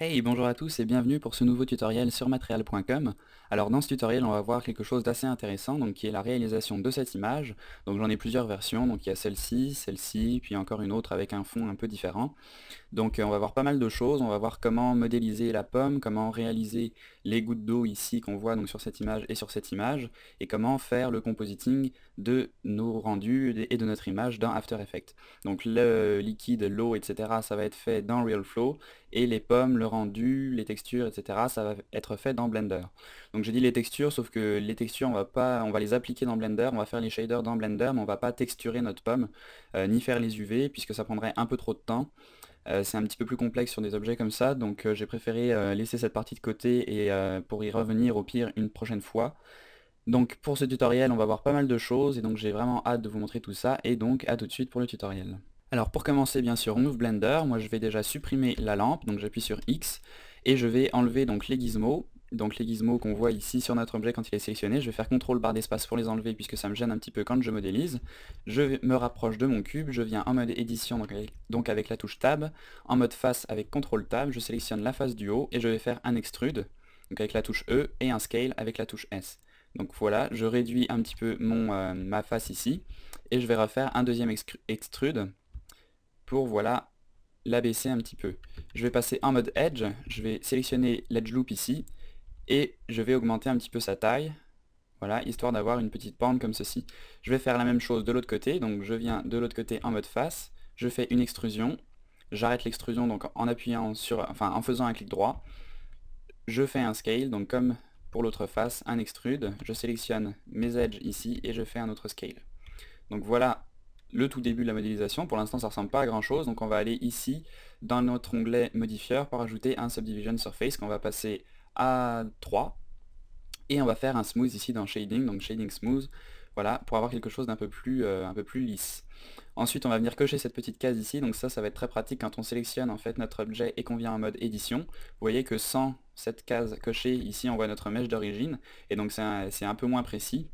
Hey, bonjour à tous et bienvenue pour ce nouveau tutoriel sur material.com. Alors dans ce tutoriel, on va voir quelque chose d'assez intéressant, donc qui est la réalisation de cette image. Donc j'en ai plusieurs versions, donc il y a celle-ci, puis encore une autre avec un fond un peu différent. Donc on va voir pas mal de choses, on va voir comment modéliser la pomme, comment réaliser les gouttes d'eau ici qu'on voit donc sur cette image et sur cette image, et comment faire le compositing de nos rendus et de notre image dans After Effects. Donc le liquide, l'eau, etc. ça va être fait dans RealFlow, et les pommes, le rendu, les textures, etc. ça va être fait dans Blender. Donc j'ai dit les textures, sauf que les textures on va les appliquer dans Blender, on va faire les shaders dans Blender, mais on va pas texturer notre pomme, ni faire les UV, puisque ça prendrait un peu trop de temps. C'est un petit peu plus complexe sur des objets comme ça, donc j'ai préféré laisser cette partie de côté et pour y revenir au pire une prochaine fois. Donc pour ce tutoriel, on va voir pas mal de choses et donc j'ai vraiment hâte de vous montrer tout ça et donc à tout de suite pour le tutoriel. Alors pour commencer, bien sûr, on ouvre Blender. Moi je vais déjà supprimer la lampe, donc j'appuie sur X et je vais enlever donc les gizmos. Donc les gizmos qu'on voit ici sur notre objet quand il est sélectionné, je vais faire CTRL barre d'espace pour les enlever puisque ça me gêne un petit peu quand je modélise. Me rapproche de mon cube, je viens en mode édition, donc avec la touche Tab, en mode face avec CTRL Tab, je sélectionne la face du haut et je vais faire un extrude, donc avec la touche E, et un scale avec la touche S. Donc voilà, je réduis un petit peu ma face ici, et je vais refaire un deuxième extrude pour voilà l'abaisser un petit peu. Je vais passer en mode Edge, je vais sélectionner l'Edge Loop ici, et je vais augmenter un petit peu sa taille, voilà, histoire d'avoir une petite pente comme ceci. Je vais faire la même chose de l'autre côté, donc je viens de l'autre côté en mode face, je fais une extrusion, j'arrête l'extrusion donc en appuyant sur, enfin en faisant un clic droit, je fais un scale, donc comme pour l'autre face, un extrude, je sélectionne mes edges ici et je fais un autre scale. Donc voilà le tout début de la modélisation. Pour l'instant ça ressemble pas à grand chose, donc on va aller ici dans notre onglet modifieur pour ajouter un subdivision surface qu'on va passer à 3, et on va faire un smooth ici dans shading, donc shading smooth, voilà, pour avoir quelque chose d'un un peu plus lisse. Ensuite on va venir cocher cette petite case ici, donc ça va être très pratique quand on sélectionne en fait notre objet et qu'on vient en mode édition. Vous voyez que sans cette case cochée ici on voit notre mèche d'origine, et donc c'est un peu moins précis.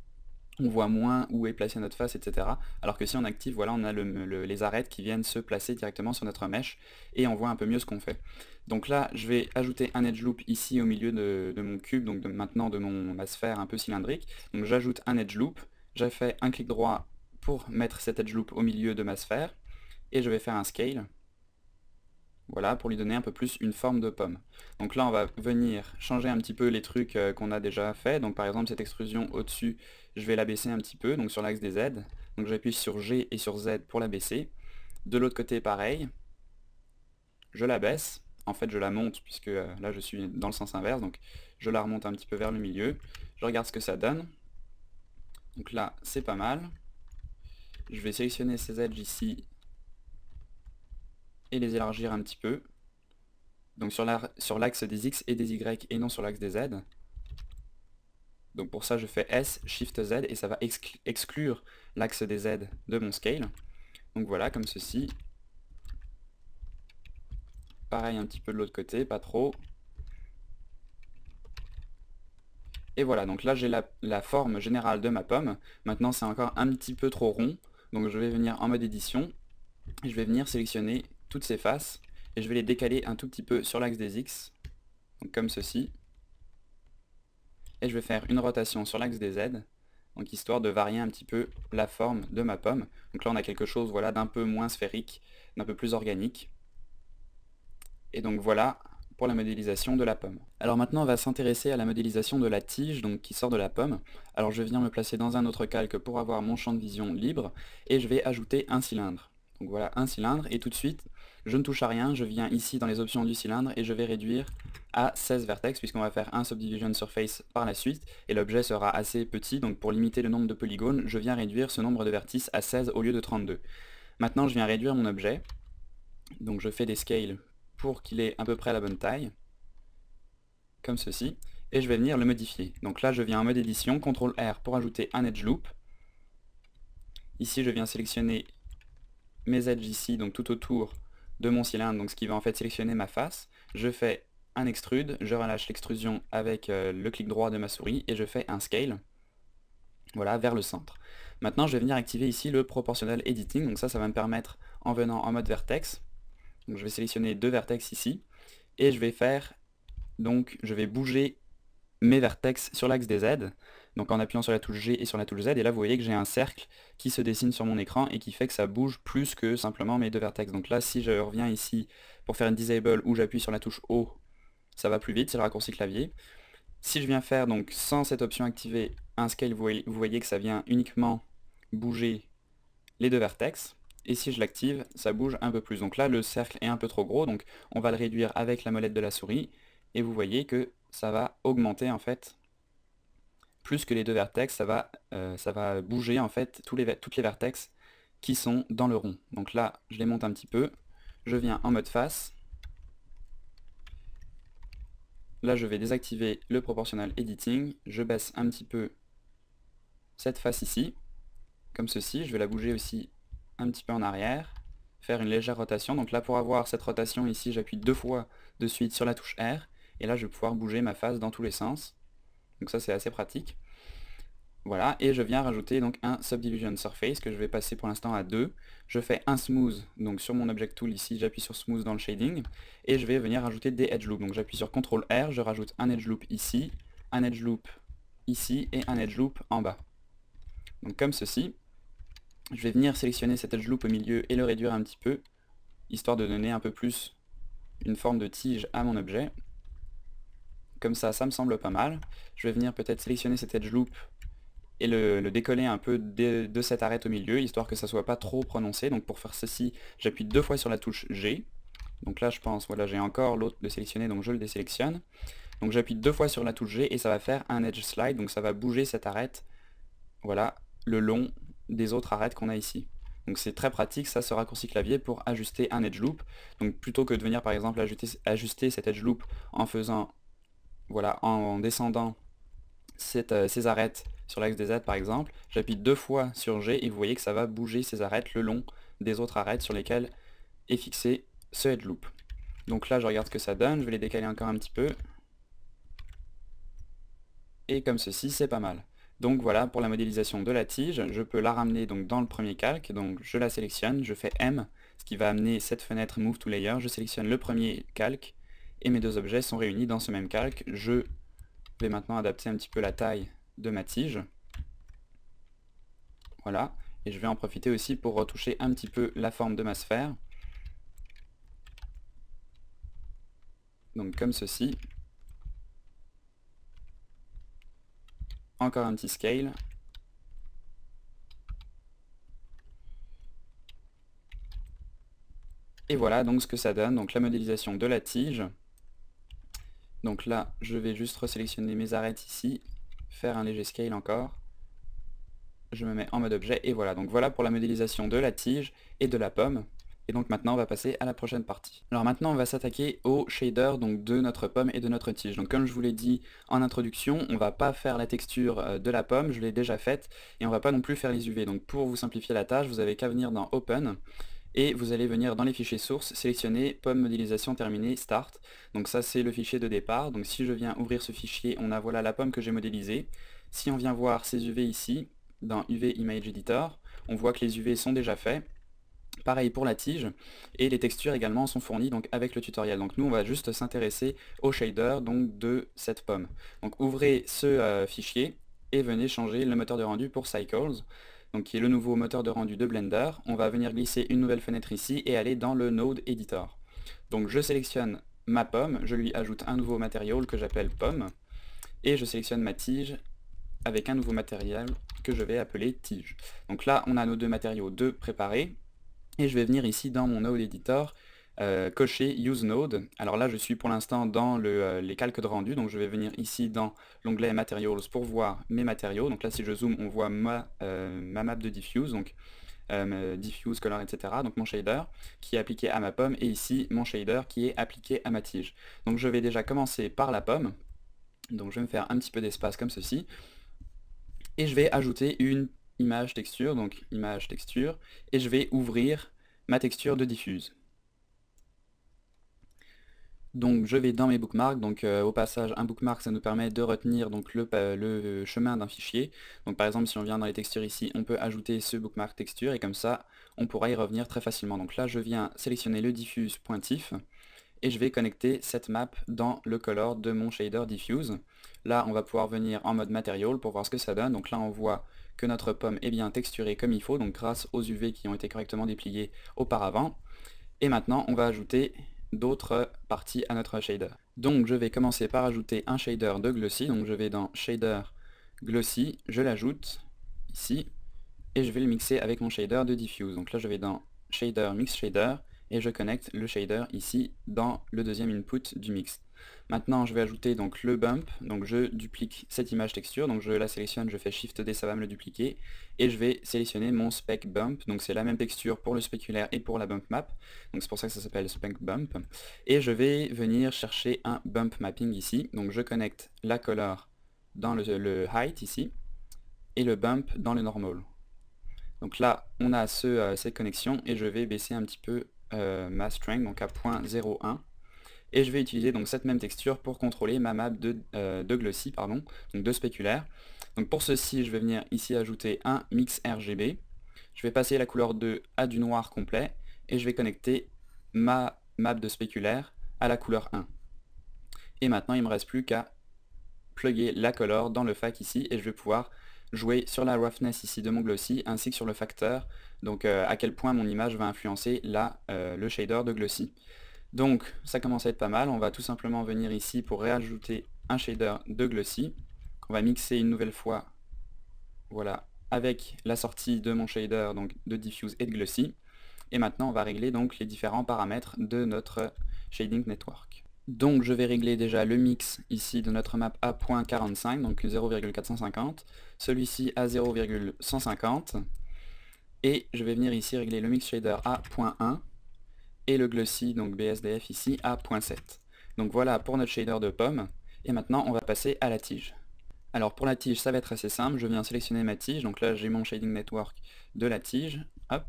On voit moins où est placée notre face, etc. Alors que si on active, voilà, on a les arêtes qui viennent se placer directement sur notre mèche, et on voit un peu mieux ce qu'on fait. Donc là, je vais ajouter un edge loop ici au milieu de mon cube, donc maintenant de ma sphère un peu cylindrique. Donc j'ajoute un edge loop, j'ai fait un clic droit pour mettre cet edge loop au milieu de ma sphère, et je vais faire un scale. Voilà, pour lui donner un peu plus une forme de pomme. Donc là, on va venir changer un petit peu les trucs qu'on a déjà fait. Donc par exemple, cette extrusion au-dessus, je vais la baisser un petit peu, donc sur l'axe des Z. Donc j'appuie sur G et sur Z pour la baisser. De l'autre côté, pareil. Je la baisse. En fait, je la monte, puisque là, je suis dans le sens inverse. Donc je la remonte un petit peu vers le milieu. Je regarde ce que ça donne. Donc là, c'est pas mal. Je vais sélectionner ces edges ici et les élargir un petit peu. Donc sur l'axe des X et des Y et non sur l'axe des Z. Donc pour ça je fais S, Shift Z et ça va exclure l'axe des Z de mon scale. Donc voilà, comme ceci. Pareil un petit peu de l'autre côté, pas trop. Et voilà, donc là j'ai la forme générale de ma pomme. Maintenant c'est encore un petit peu trop rond. Donc je vais venir en mode édition. Et je vais venir sélectionner toutes ces faces. Et je vais les décaler un tout petit peu sur l'axe des X. Donc comme ceci. Et je vais faire une rotation sur l'axe des Z, donc histoire de varier un petit peu la forme de ma pomme. Donc là on a quelque chose, voilà, d'un peu moins sphérique, d'un peu plus organique. Et donc voilà pour la modélisation de la pomme. Alors maintenant on va s'intéresser à la modélisation de la tige, donc qui sort de la pomme. Alors je viens me placer dans un autre calque pour avoir mon champ de vision libre, et je vais ajouter un cylindre. Donc voilà, un cylindre, et tout de suite, je ne touche à rien, je viens ici dans les options du cylindre, et je vais réduire à 16 vertex, puisqu'on va faire un subdivision surface par la suite, et l'objet sera assez petit, donc pour limiter le nombre de polygones, je viens réduire ce nombre de vertices à 16 au lieu de 32. Maintenant je viens réduire mon objet, donc je fais des scales pour qu'il ait à peu près la bonne taille, comme ceci, et je vais venir le modifier. Donc là je viens en mode édition, CTRL R pour ajouter un edge loop. Ici je viens sélectionner mes edges ici, donc tout autour de mon cylindre, donc ce qui va en fait sélectionner ma face. Je fais un extrude, je relâche l'extrusion avec le clic droit de ma souris et je fais un scale, voilà, vers le centre. Maintenant je vais venir activer ici le proportional editing, donc ça va me permettre, en venant en mode vertex, donc je vais sélectionner deux vertex ici, et je vais faire, donc je vais bouger mes vertex sur l'axe des Z, donc en appuyant sur la touche G et sur la touche Z, et là vous voyez que j'ai un cercle qui se dessine sur mon écran et qui fait que ça bouge plus que simplement mes deux vertex. Donc là si je reviens ici pour faire une disable où j'appuie sur la touche O, ça va plus vite, c'est le raccourci clavier. Si je viens faire donc sans cette option activée un scale, vous voyez que ça vient uniquement bouger les deux vertex. Et si je l'active, ça bouge un peu plus. Donc là, le cercle est un peu trop gros, donc on va le réduire avec la molette de la souris. Et vous voyez que ça va augmenter en fait, plus que les deux vertex, ça va bouger en fait toutes les vertex qui sont dans le rond. Donc là, je les monte un petit peu. Je viens en mode face. Là, je vais désactiver le proportional editing. Je baisse un petit peu cette face ici, comme ceci. Je vais la bouger aussi un petit peu en arrière, faire une légère rotation. Donc là, pour avoir cette rotation ici, j'appuie 2 fois de suite sur la touche R, et là je vais pouvoir bouger ma face dans tous les sens. Donc ça c'est assez pratique. Voilà, et je viens rajouter donc un Subdivision Surface que je vais passer pour l'instant à 2. Je fais un Smooth, donc sur mon Object Tool ici, j'appuie sur Smooth dans le Shading, et je vais venir rajouter des Edge Loops. Donc j'appuie sur CTRL R, je rajoute un Edge Loop ici, un Edge Loop ici, et un Edge Loop en bas. Donc comme ceci. Je vais venir sélectionner cet edge loop au milieu et le réduire un petit peu, histoire de donner un peu plus une forme de tige à mon objet. Comme ça me semble pas mal. Je vais venir peut-être sélectionner cet edge loop et le décoller un peu de cette arête au milieu, histoire que ça soit pas trop prononcé. Donc pour faire ceci, j'appuie 2 fois sur la touche G. Donc là je pense, voilà, j'ai encore l'autre de sélectionner, donc je le désélectionne. Donc j'appuie 2 fois sur la touche G et ça va faire un edge slide, donc ça va bouger cette arête, voilà, le long des autres arêtes qu'on a ici. Donc c'est très pratique ça, ce raccourci clavier pour ajuster un edge loop. Donc plutôt que de venir par exemple ajuster cet edge loop en faisant, voilà, en descendant ces arêtes sur l'axe des Z par exemple, j'appuie 2 fois sur G et vous voyez que ça va bouger ces arêtes le long des autres arêtes sur lesquelles est fixé ce edge loop. Donc là je regarde ce que ça donne, je vais les décaler encore un petit peu. Et comme ceci, c'est pas mal. Donc voilà pour la modélisation de la tige, je peux la ramener donc dans le premier calque, donc je la sélectionne, je fais M, ce qui va amener cette fenêtre Move to Layer, je sélectionne le premier calque, et mes deux objets sont réunis dans ce même calque. Je vais maintenant adapter un petit peu la taille de ma tige. Voilà, et je vais en profiter aussi pour retoucher un petit peu la forme de ma sphère. Donc comme ceci. Encore un petit scale. Et voilà donc ce que ça donne, donc la modélisation de la tige. Donc là, je vais juste resélectionner mes arêtes ici, faire un léger scale encore. Je me mets en mode objet et voilà. Donc voilà pour la modélisation de la tige et de la pomme. Et donc maintenant on va passer à la prochaine partie. Alors maintenant on va s'attaquer au shader donc de notre pomme et de notre tige. Donc comme je vous l'ai dit en introduction, on va pas faire la texture de la pomme, je l'ai déjà faite, et on va pas non plus faire les UV. Donc pour vous simplifier la tâche, vous avez qu'à venir dans Open, et vous allez venir dans les fichiers sources, sélectionner pomme modélisation terminée start. Donc ça c'est le fichier de départ. Donc si je viens ouvrir ce fichier, on a voilà la pomme que j'ai modélisée. Si on vient voir ces UV ici, dans UV Image Editor, on voit que les UV sont déjà faits. Pareil pour la tige, et les textures également sont fournies donc avec le tutoriel. Donc nous on va juste s'intéresser au shader donc de cette pomme. Donc ouvrez ce fichier et venez changer le moteur de rendu pour Cycles, donc qui est le nouveau moteur de rendu de Blender. On va venir glisser une nouvelle fenêtre ici et aller dans le Node Editor. Donc je sélectionne ma pomme, je lui ajoute un nouveau matériau que j'appelle pomme, et je sélectionne ma tige avec un nouveau matériel que je vais appeler tige. Donc là on a nos deux matériaux préparés. Et je vais venir ici dans mon Node Editor, cocher Use Node. Alors là je suis pour l'instant dans les calques de rendu, donc je vais venir ici dans l'onglet Materials pour voir mes matériaux. Donc là si je zoome on voit ma map de diffuse, donc diffuse, color, etc. Donc mon shader qui est appliqué à ma pomme, et ici mon shader qui est appliqué à ma tige. Donc je vais déjà commencer par la pomme, donc je vais me faire un petit peu d'espace comme ceci, et je vais ajouter une image texture, donc image texture, et je vais ouvrir ma texture de diffuse. Donc je vais dans mes bookmarks, donc au passage un bookmark ça nous permet de retenir donc le chemin d'un fichier. Donc par exemple si on vient dans les textures ici, on peut ajouter ce bookmark texture et comme ça on pourra y revenir très facilement. Donc là je viens sélectionner le diffuse pointif et je vais connecter cette map dans le color de mon shader diffuse. Là on va pouvoir venir en mode material pour voir ce que ça donne. Donc là on voit que notre pomme est bien texturée comme il faut, donc grâce aux UV qui ont été correctement dépliés auparavant. Et maintenant on va ajouter d'autres parties à notre shader. Donc je vais commencer par ajouter un shader de glossy, donc je vais dans shader glossy, je l'ajoute ici, et je vais le mixer avec mon shader de diffuse. Donc là je vais dans shader mix shader, et je connecte le shader ici dans le deuxième input du mix. Maintenant je vais ajouter donc le bump, donc je duplique cette image texture, donc je la sélectionne, je fais Shift D, ça va me le dupliquer, et je vais sélectionner mon spec bump, donc c'est la même texture pour le spéculaire et pour la bump map, donc c'est pour ça que ça s'appelle spec bump, et je vais venir chercher un bump mapping ici, donc je connecte la color dans le height ici, et le bump dans le normal. Donc là on a cette connexion, et je vais baisser un petit peu ma strength, donc à 0.01, et je vais utiliser donc cette même texture pour contrôler ma map de glossy, pardon, donc de spéculaire. Donc pour ceci, je vais venir ici ajouter un mix RGB. Je vais passer la couleur 2 à du noir complet, et je vais connecter ma map de spéculaire à la couleur 1. Et maintenant, il ne me reste plus qu'à plugger la color dans le fac ici, et je vais pouvoir jouer sur la roughness ici de mon glossy, ainsi que sur le facteur, donc à quel point mon image va influencer le shader de glossy. Donc ça commence à être pas mal, on va tout simplement venir ici pour réajouter un shader de glossy, qu'on va mixer une nouvelle fois, voilà, avec la sortie de mon shader donc de diffuse et de glossy. Et maintenant on va régler donc les différents paramètres de notre shading network. Donc je vais régler déjà le mix ici de notre map à 0.45, donc 0,450, celui-ci à 0,150, et je vais venir ici régler le mix shader à 0.1, et le glossy, donc BSDF ici, à 0.7. Donc voilà pour notre shader de pomme, et maintenant on va passer à la tige. Alors pour la tige, ça va être assez simple, je viens sélectionner ma tige, donc là j'ai mon shading network de la tige, hop,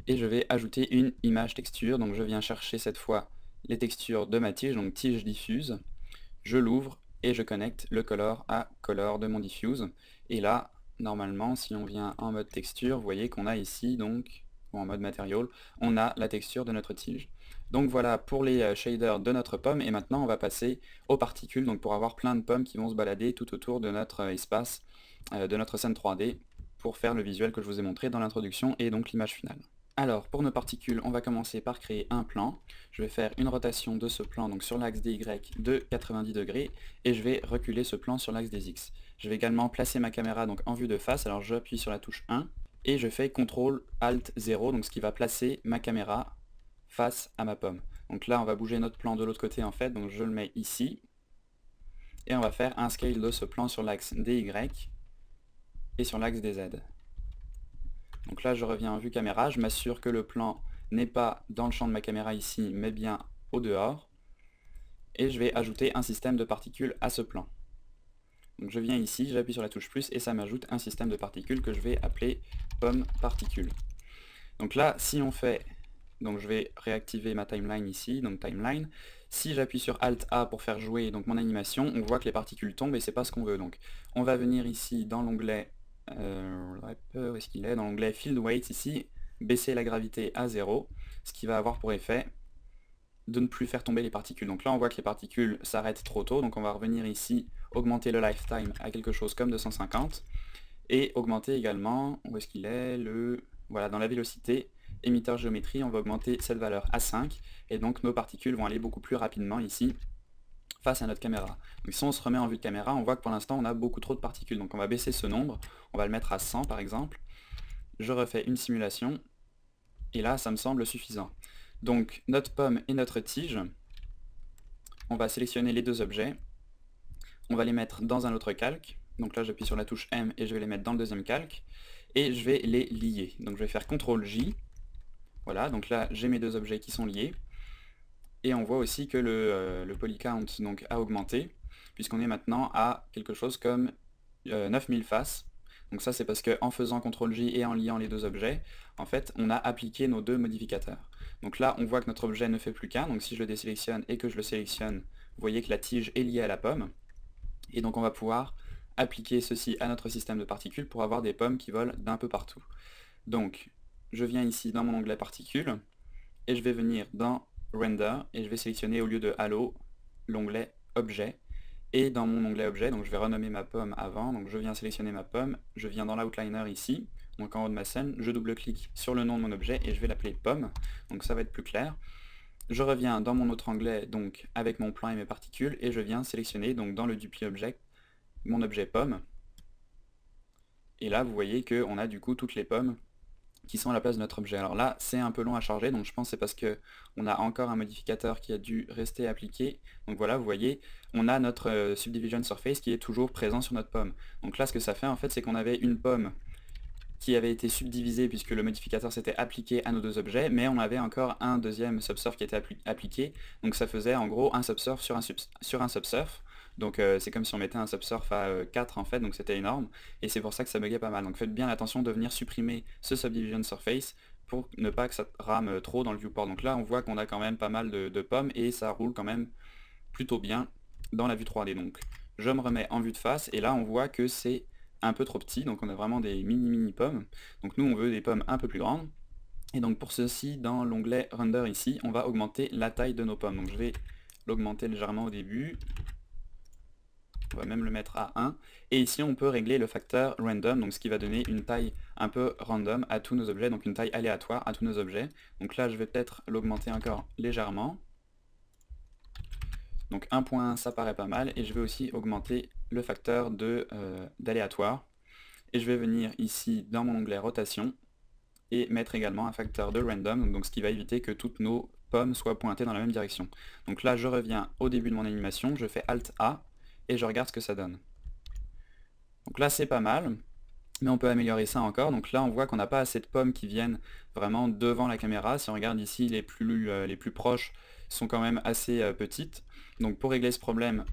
et je vais ajouter une image texture, donc je viens chercher cette fois les textures de ma tige, donc tige diffuse, je l'ouvre, et je connecte le color à color de mon diffuse, et là, normalement, si on vient en mode texture, vous voyez qu'on a ici, donc, ou en mode material, on a la texture de notre tige. Donc voilà pour les shaders de notre pomme, et maintenant on va passer aux particules, donc pour avoir plein de pommes qui vont se balader tout autour de notre espace, de notre scène 3D, pour faire le visuel que je vous ai montré dans l'introduction et donc l'image finale. Alors pour nos particules, on va commencer par créer un plan. Je vais faire une rotation de ce plan donc sur l'axe des Y de 90 degrés, et je vais reculer ce plan sur l'axe des X. Je vais également placer ma caméra donc en vue de face, alors j'appuie sur la touche 1, et je fais CTRL ALT 0, donc ce qui va placer ma caméra face à ma pomme. Donc là on va bouger notre plan de l'autre côté en fait, donc je le mets ici, et on va faire un scale de ce plan sur l'axe des Y et sur l'axe des Z. Donc là je reviens en vue caméra, je m'assure que le plan n'est pas dans le champ de ma caméra ici, mais bien au dehors, et je vais ajouter un système de particules à ce plan. Donc je viens ici, j'appuie sur la touche plus, et ça m'ajoute un système de particules que je vais appeler pomme particule. Donc là, si on fait, donc je vais réactiver ma timeline ici, donc timeline. Si j'appuie sur Alt A pour faire jouer donc mon animation, on voit que les particules tombent, et c'est pas ce qu'on veut. Donc on va venir ici dans l'onglet, où est-ce qu'il est, dans l'onglet Field Weight ici, baisser la gravité à 0, ce qui va avoir pour effet de ne plus faire tomber les particules. Donc là on voit que les particules s'arrêtent trop tôt, donc on va revenir ici, augmenter le lifetime à quelque chose comme 250, et augmenter également, où est-ce qu'il est, voilà, dans la vélocité, émetteur géométrie, on va augmenter cette valeur à 5, et donc nos particules vont aller beaucoup plus rapidement ici, face à notre caméra. Donc si on se remet en vue de caméra, on voit que pour l'instant on a beaucoup trop de particules, donc on va baisser ce nombre, on va le mettre à 100 par exemple, je refais une simulation, et là ça me semble suffisant. Donc notre pomme et notre tige, on va sélectionner les deux objets, on va les mettre dans un autre calque, donc là j'appuie sur la touche M et je vais les mettre dans le deuxième calque, et je vais les lier. Donc je vais faire CTRL J, voilà, donc là j'ai mes deux objets qui sont liés, et on voit aussi que le polycount donc, a augmenté, puisqu'on est maintenant à quelque chose comme 9000 faces. Donc ça c'est parce qu'en faisant CTRL J et en liant les deux objets, en fait on a appliqué nos deux modificateurs. Donc là on voit que notre objet ne fait plus qu'un, donc si je le désélectionne et que je le sélectionne, vous voyez que la tige est liée à la pomme, et donc on va pouvoir appliquer ceci à notre système de particules pour avoir des pommes qui volent d'un peu partout. Donc je viens ici dans mon onglet particules, et je vais venir dans Render, et je vais sélectionner au lieu de Halo, l'onglet Objet. Et dans mon onglet Objet, donc je vais renommer ma pomme avant, donc je viens sélectionner ma pomme, je viens dans l'outliner ici, donc en haut de ma scène, je double-clique sur le nom de mon objet et je vais l'appeler pomme, donc ça va être plus clair. Je reviens dans mon autre onglet, donc avec mon plan et mes particules, et je viens sélectionner donc dans le dupli object mon objet pomme. Et là vous voyez qu'on a du coup toutes les pommes qui sont à la place de notre objet. Alors là c'est un peu long à charger, donc je pense que c'est parce qu'on a encore un modificateur qui a dû rester appliqué. Donc voilà, vous voyez, on a notre subdivision surface qui est toujours présent sur notre pomme. Donc là ce que ça fait en fait, c'est qu'on avait une pomme qui avait été subdivisée puisque le modificateur s'était appliqué à nos deux objets, mais on avait encore un deuxième subsurf qui était appliqué, donc ça faisait en gros un subsurf sur un subsurf. Donc c'est comme si on mettait un subsurf à 4 en fait, donc c'était énorme, et c'est pour ça que ça buguait pas mal. Donc faites bien attention de venir supprimer ce subdivision surface pour ne pas que ça rame trop dans le viewport. Donc là on voit qu'on a quand même pas mal de pommes, et ça roule quand même plutôt bien dans la vue 3D. Donc je me remets en vue de face, et là on voit que c'est un peu trop petit, donc on a vraiment des mini pommes. Donc nous on veut des pommes un peu plus grandes. Et donc pour ceci, dans l'onglet Render ici, on va augmenter la taille de nos pommes. Donc je vais l'augmenter légèrement au début. On va même le mettre à 1. Et ici on peut régler le facteur random, donc ce qui va donner une taille un peu random à tous nos objets, donc une taille aléatoire à tous nos objets. Donc là je vais peut-être l'augmenter encore légèrement. Donc 1.1 ça paraît pas mal, et je vais aussi augmenter le facteur d'aléatoire. Et je vais venir ici dans mon onglet rotation et mettre également un facteur de random, donc ce qui va éviter que toutes nos pommes soient pointées dans la même direction. Donc là je reviens au début de mon animation, je fais Alt A et je regarde ce que ça donne. Donc là c'est pas mal, mais on peut améliorer ça encore. Donc là on voit qu'on n'a pas assez de pommes qui viennent vraiment devant la caméra. Si on regarde ici, les plus proches sont quand même assez petites. Donc pour régler ce problème,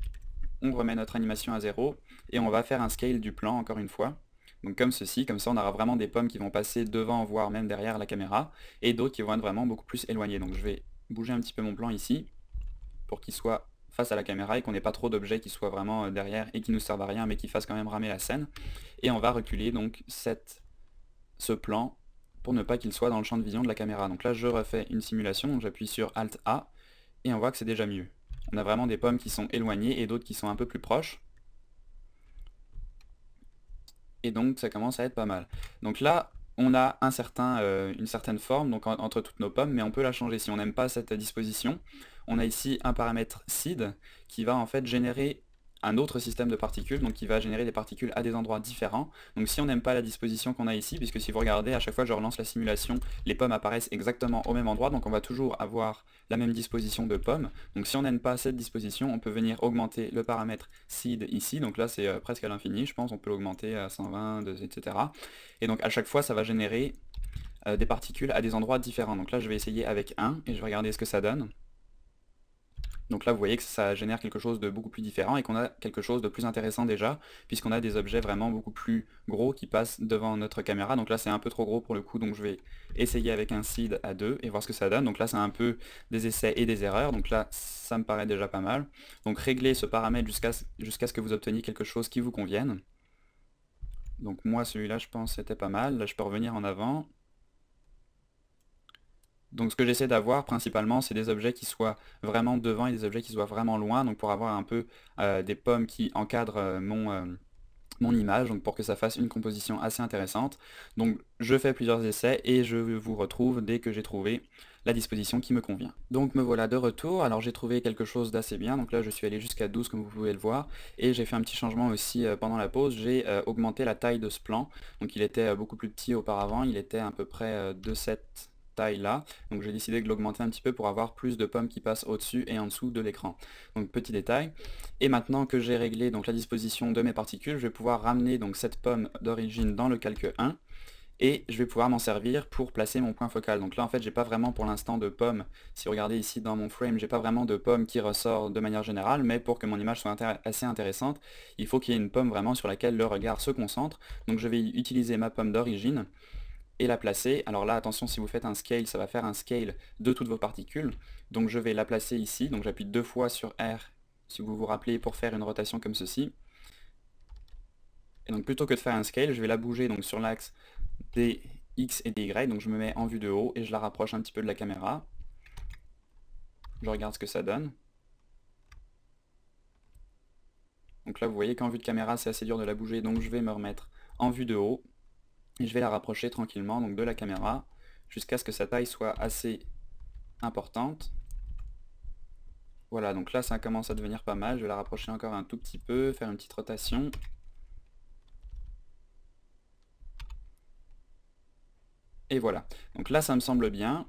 on remet notre animation à 0 et on va faire un scale du plan encore une fois. Donc comme ceci, comme ça on aura vraiment des pommes qui vont passer devant, voire même derrière la caméra, et d'autres qui vont être vraiment beaucoup plus éloignées. Donc je vais bouger un petit peu mon plan ici, pour qu'il soit face à la caméra et qu'on n'ait pas trop d'objets qui soient vraiment derrière et qui nous servent à rien, mais qui fassent quand même ramer la scène. Et on va reculer donc ce plan pour ne pas qu'il soit dans le champ de vision de la caméra. Donc là je refais une simulation, donc j'appuie sur Alt A, et on voit que c'est déjà mieux. On a vraiment des pommes qui sont éloignées et d'autres qui sont un peu plus proches. Et donc ça commence à être pas mal. Donc là, on a une certaine forme donc entre toutes nos pommes, mais on peut la changer si on n'aime pas cette disposition. On a ici un paramètre seed qui va en fait générer un autre système de particules, donc qui va générer des particules à des endroits différents. Donc si on n'aime pas la disposition qu'on a ici, puisque si vous regardez, à chaque fois que je relance la simulation, les pommes apparaissent exactement au même endroit, donc on va toujours avoir la même disposition de pommes. Donc si on n'aime pas cette disposition, on peut venir augmenter le paramètre seed ici, donc là c'est presque à l'infini, je pense, on peut l'augmenter à 120, etc. Et donc à chaque fois ça va générer des particules à des endroits différents. Donc là je vais essayer avec 1 et je vais regarder ce que ça donne. Donc là vous voyez que ça génère quelque chose de beaucoup plus différent et qu'on a quelque chose de plus intéressant déjà, puisqu'on a des objets vraiment beaucoup plus gros qui passent devant notre caméra. Donc là c'est un peu trop gros pour le coup, donc je vais essayer avec un seed à 2 et voir ce que ça donne. Donc là c'est un peu des essais et des erreurs, donc là ça me paraît déjà pas mal. Donc réglez ce paramètre jusqu'à ce que vous obteniez quelque chose qui vous convienne. Donc moi celui-là je pense c'était pas mal, là je peux revenir en avant. Donc ce que j'essaie d'avoir principalement, c'est des objets qui soient vraiment devant et des objets qui soient vraiment loin, donc pour avoir un peu des pommes qui encadrent mon image, donc pour que ça fasse une composition assez intéressante. Donc je fais plusieurs essais et je vous retrouve dès que j'ai trouvé la disposition qui me convient. Donc me voilà de retour, alors j'ai trouvé quelque chose d'assez bien, donc là je suis allé jusqu'à 12 comme vous pouvez le voir, et j'ai fait un petit changement aussi pendant la pause, j'ai augmenté la taille de ce plan, donc il était beaucoup plus petit auparavant, il était à peu près de cette taille là, donc j'ai décidé de l'augmenter un petit peu pour avoir plus de pommes qui passent au-dessus et en dessous de l'écran. Donc petit détail. Et maintenant que j'ai réglé donc la disposition de mes particules, je vais pouvoir ramener donc cette pomme d'origine dans le calque 1 et je vais pouvoir m'en servir pour placer mon point focal. Donc là en fait j'ai pas vraiment pour l'instant de pommes, si vous regardez ici dans mon frame, j'ai pas vraiment de pomme qui ressort de manière générale, mais pour que mon image soit assez intéressante, il faut qu'il y ait une pomme vraiment sur laquelle le regard se concentre. Donc je vais utiliser ma pomme d'origine et la placer. Alors là attention, si vous faites un scale, ça va faire un scale de toutes vos particules. Donc je vais la placer ici, donc j'appuie 2 fois sur R si vous vous rappelez pour faire une rotation comme ceci. Et donc plutôt que de faire un scale, je vais la bouger donc sur l'axe des X et des Y, donc je me mets en vue de haut et je la rapproche un petit peu de la caméra. Je regarde ce que ça donne. Donc là vous voyez qu'en vue de caméra c'est assez dur de la bouger, donc je vais me remettre en vue de haut. Et je vais la rapprocher tranquillement donc de la caméra jusqu'à ce que sa taille soit assez importante. Voilà, donc là ça commence à devenir pas mal. Je vais la rapprocher encore un tout petit peu, faire une petite rotation. Et voilà, donc là ça me semble bien.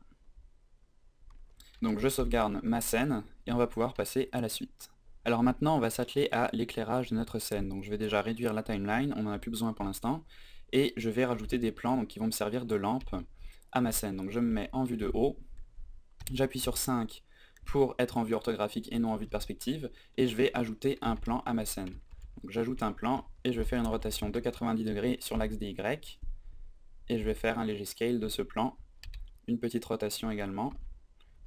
Donc je sauvegarde ma scène et on va pouvoir passer à la suite. Alors maintenant on va s'atteler à l'éclairage de notre scène. Donc je vais déjà réduire la timeline, on n'en a plus besoin pour l'instant. Et je vais rajouter des plans donc, qui vont me servir de lampe à ma scène. Donc je me mets en vue de haut, j'appuie sur 5 pour être en vue orthographique et non en vue de perspective. Et je vais ajouter un plan à ma scène. Donc j'ajoute un plan et je vais faire une rotation de 90 degrés sur l'axe des Y. Et je vais faire un léger scale de ce plan, une petite rotation également.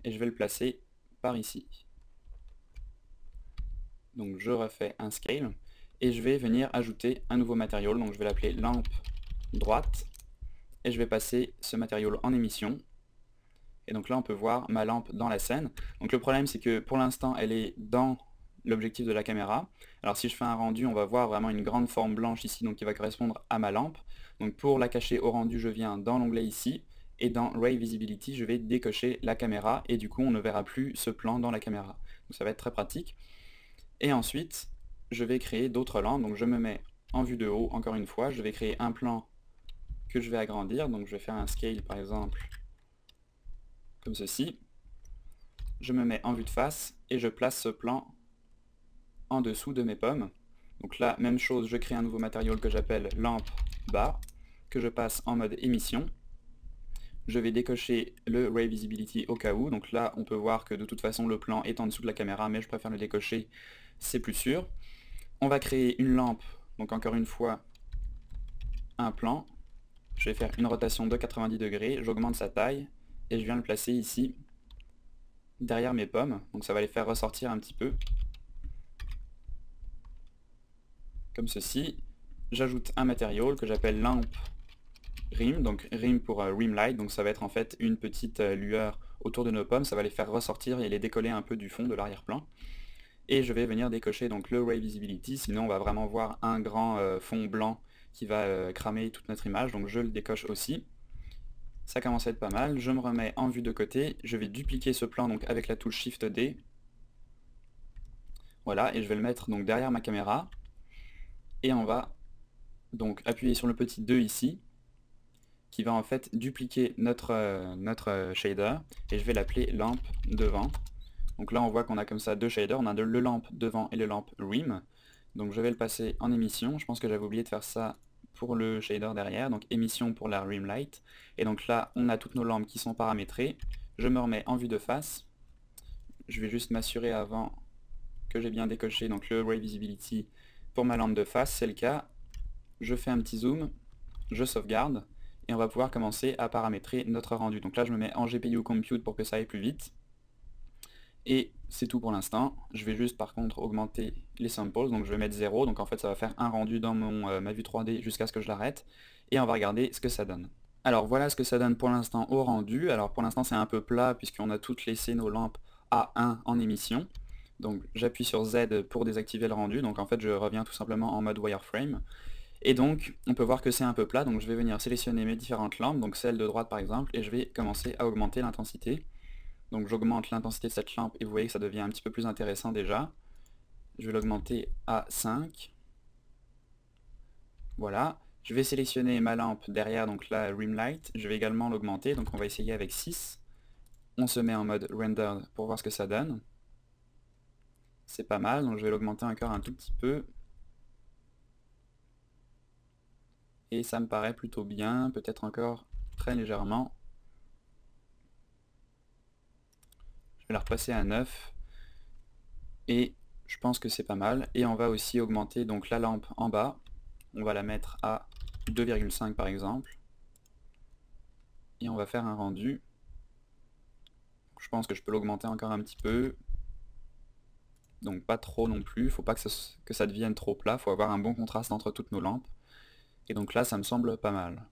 Et je vais le placer par ici. Donc je refais un scale et je vais venir ajouter un nouveau matériau, donc je vais l'appeler lampe droite et je vais passer ce matériau en émission. Et donc là on peut voir ma lampe dans la scène. Donc le problème c'est que pour l'instant elle est dans l'objectif de la caméra. Alors si je fais un rendu on va voir vraiment une grande forme blanche ici donc qui va correspondre à ma lampe. Donc pour la cacher au rendu je viens dans l'onglet ici et dans Ray Visibility je vais décocher la caméra et du coup on ne verra plus ce plan dans la caméra. Donc ça va être très pratique. Et ensuite je vais créer d'autres lampes. Donc je me mets en vue de haut encore une fois. Je vais créer un plan que je vais agrandir. Donc je vais faire un scale par exemple comme ceci. Je me mets en vue de face et je place ce plan en dessous de mes pommes. Donc là, même chose, je crée un nouveau matériau que j'appelle lampe bas, que je passe en mode émission. Je vais décocher le Ray Visibility au cas où. Donc là, on peut voir que de toute façon, le plan est en dessous de la caméra, mais je préfère le décocher, c'est plus sûr. On va créer une lampe, donc encore une fois, un plan. Je vais faire une rotation de 90 degrés, j'augmente sa taille, et je viens le placer ici, derrière mes pommes. Donc ça va les faire ressortir un petit peu. Comme ceci. J'ajoute un matériau que j'appelle lampe rim, donc rim pour rim light, donc ça va être en fait une petite lueur autour de nos pommes, ça va les faire ressortir et les décoller un peu du fond de l'arrière-plan. Et je vais venir décocher donc le Ray Visibility, sinon on va vraiment voir un grand fond blanc qui va cramer toute notre image, donc je le décoche aussi. Ça commence à être pas mal, je me remets en vue de côté, je vais dupliquer ce plan donc avec la touche Shift D. Voilà, et je vais le mettre donc derrière ma caméra. Et on va donc appuyer sur le petit 2 ici, qui va en fait dupliquer notre shader, et je vais l'appeler lampe devant. Donc là on voit qu'on a comme ça deux shaders, on a le lampe devant et le lampe rim. Donc je vais le passer en émission, je pense que j'avais oublié de faire ça pour le shader derrière, donc émission pour la rim light. Et donc là on a toutes nos lampes qui sont paramétrées, je me remets en vue de face, je vais juste m'assurer avant que j'ai bien décoché donc le Ray Visibility pour ma lampe de face, c'est le cas. Je fais un petit zoom, je sauvegarde, et on va pouvoir commencer à paramétrer notre rendu. Donc là je me mets en GPU Compute pour que ça aille plus vite. Et c'est tout pour l'instant. Je vais juste par contre augmenter les samples, donc je vais mettre 0, donc en fait ça va faire un rendu dans ma vue 3D jusqu'à ce que je l'arrête. Et on va regarder ce que ça donne. Alors voilà ce que ça donne pour l'instant au rendu. Alors pour l'instant c'est un peu plat puisqu'on a toutes laissé nos lampes à 1 en émission. Donc j'appuie sur Z pour désactiver le rendu, donc en fait je reviens tout simplement en mode wireframe. Et donc on peut voir que c'est un peu plat, donc je vais venir sélectionner mes différentes lampes, donc celle de droite par exemple, et je vais commencer à augmenter l'intensité. Donc j'augmente l'intensité de cette lampe et vous voyez que ça devient un petit peu plus intéressant déjà. Je vais l'augmenter à 5. Voilà. Je vais sélectionner ma lampe derrière, donc la rim light. Je vais également l'augmenter, donc on va essayer avec 6. On se met en mode render pour voir ce que ça donne. C'est pas mal, donc je vais l'augmenter encore un tout petit peu. Et ça me paraît plutôt bien, peut-être encore très légèrement. Je vais la repasser à 9. Et je pense que c'est pas mal. Et on va aussi augmenter donc la lampe en bas. On va la mettre à 2,5 par exemple. Et on va faire un rendu. Je pense que je peux l'augmenter encore un petit peu. Donc pas trop non plus, faut pas que ça devienne trop plat, faut avoir un bon contraste entre toutes nos lampes. Et donc là ça me semble pas mal.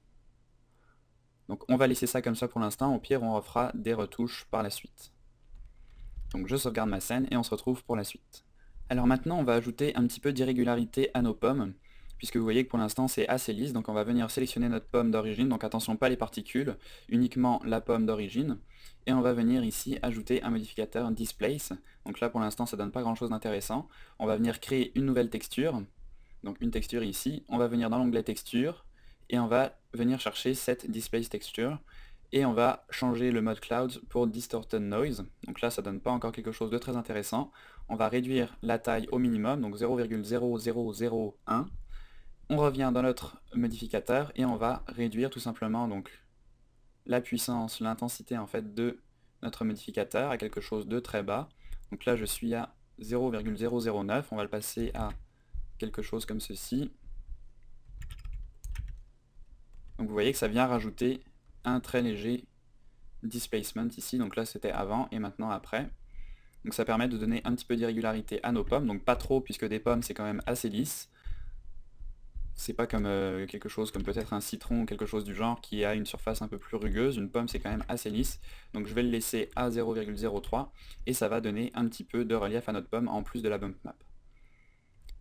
Donc on va laisser ça comme ça pour l'instant, au pire on refera des retouches par la suite. Donc je sauvegarde ma scène et on se retrouve pour la suite. Alors maintenant on va ajouter un petit peu d'irrégularité à nos pommes, puisque vous voyez que pour l'instant c'est assez lisse, donc on va venir sélectionner notre pomme d'origine, donc attention pas les particules, uniquement la pomme d'origine, et on va venir ici ajouter un modificateur Displace, donc là pour l'instant ça donne pas grand chose d'intéressant, on va venir créer une nouvelle texture, donc une texture ici, on va venir dans l'onglet texture, et on va venir chercher cette Displace Texture, et on va changer le mode Clouds pour Distorted Noise, donc là ça donne pas encore quelque chose de très intéressant, on va réduire la taille au minimum, donc 0,0001, on revient dans notre modificateur et on va réduire tout simplement donc la puissance, l'intensité en fait de notre modificateur à quelque chose de très bas, donc là je suis à 0,009, on va le passer à quelque chose comme ceci, donc vous voyez que ça vient rajouter un très léger displacement ici, donc là c'était avant et maintenant après. Donc ça permet de donner un petit peu d'irrégularité à nos pommes, donc pas trop puisque des pommes c'est quand même assez lisse. C'est pas comme quelque chose comme peut-être un citron ou quelque chose du genre qui a une surface un peu plus rugueuse, une pomme c'est quand même assez lisse. Donc je vais le laisser à 0,03 et ça va donner un petit peu de relief à notre pomme en plus de la bump map.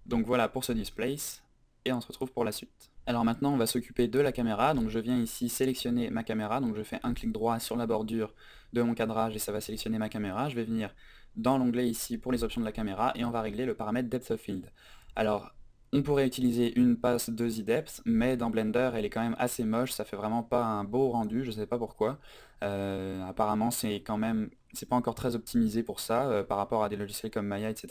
Donc voilà pour ce displace et on se retrouve pour la suite. Alors maintenant on va s'occuper de la caméra, donc je viens ici sélectionner ma caméra, donc je fais un clic droit sur la bordure de mon cadrage et ça va sélectionner ma caméra. Je vais venir dans l'onglet ici pour les options de la caméra et on va régler le paramètre Depth of Field. Alors on pourrait utiliser une passe de Z-Depth, mais dans Blender elle est quand même assez moche, ça fait vraiment pas un beau rendu, je sais pas pourquoi. Apparemment c'est pas encore très optimisé pour ça par rapport à des logiciels comme Maya, etc.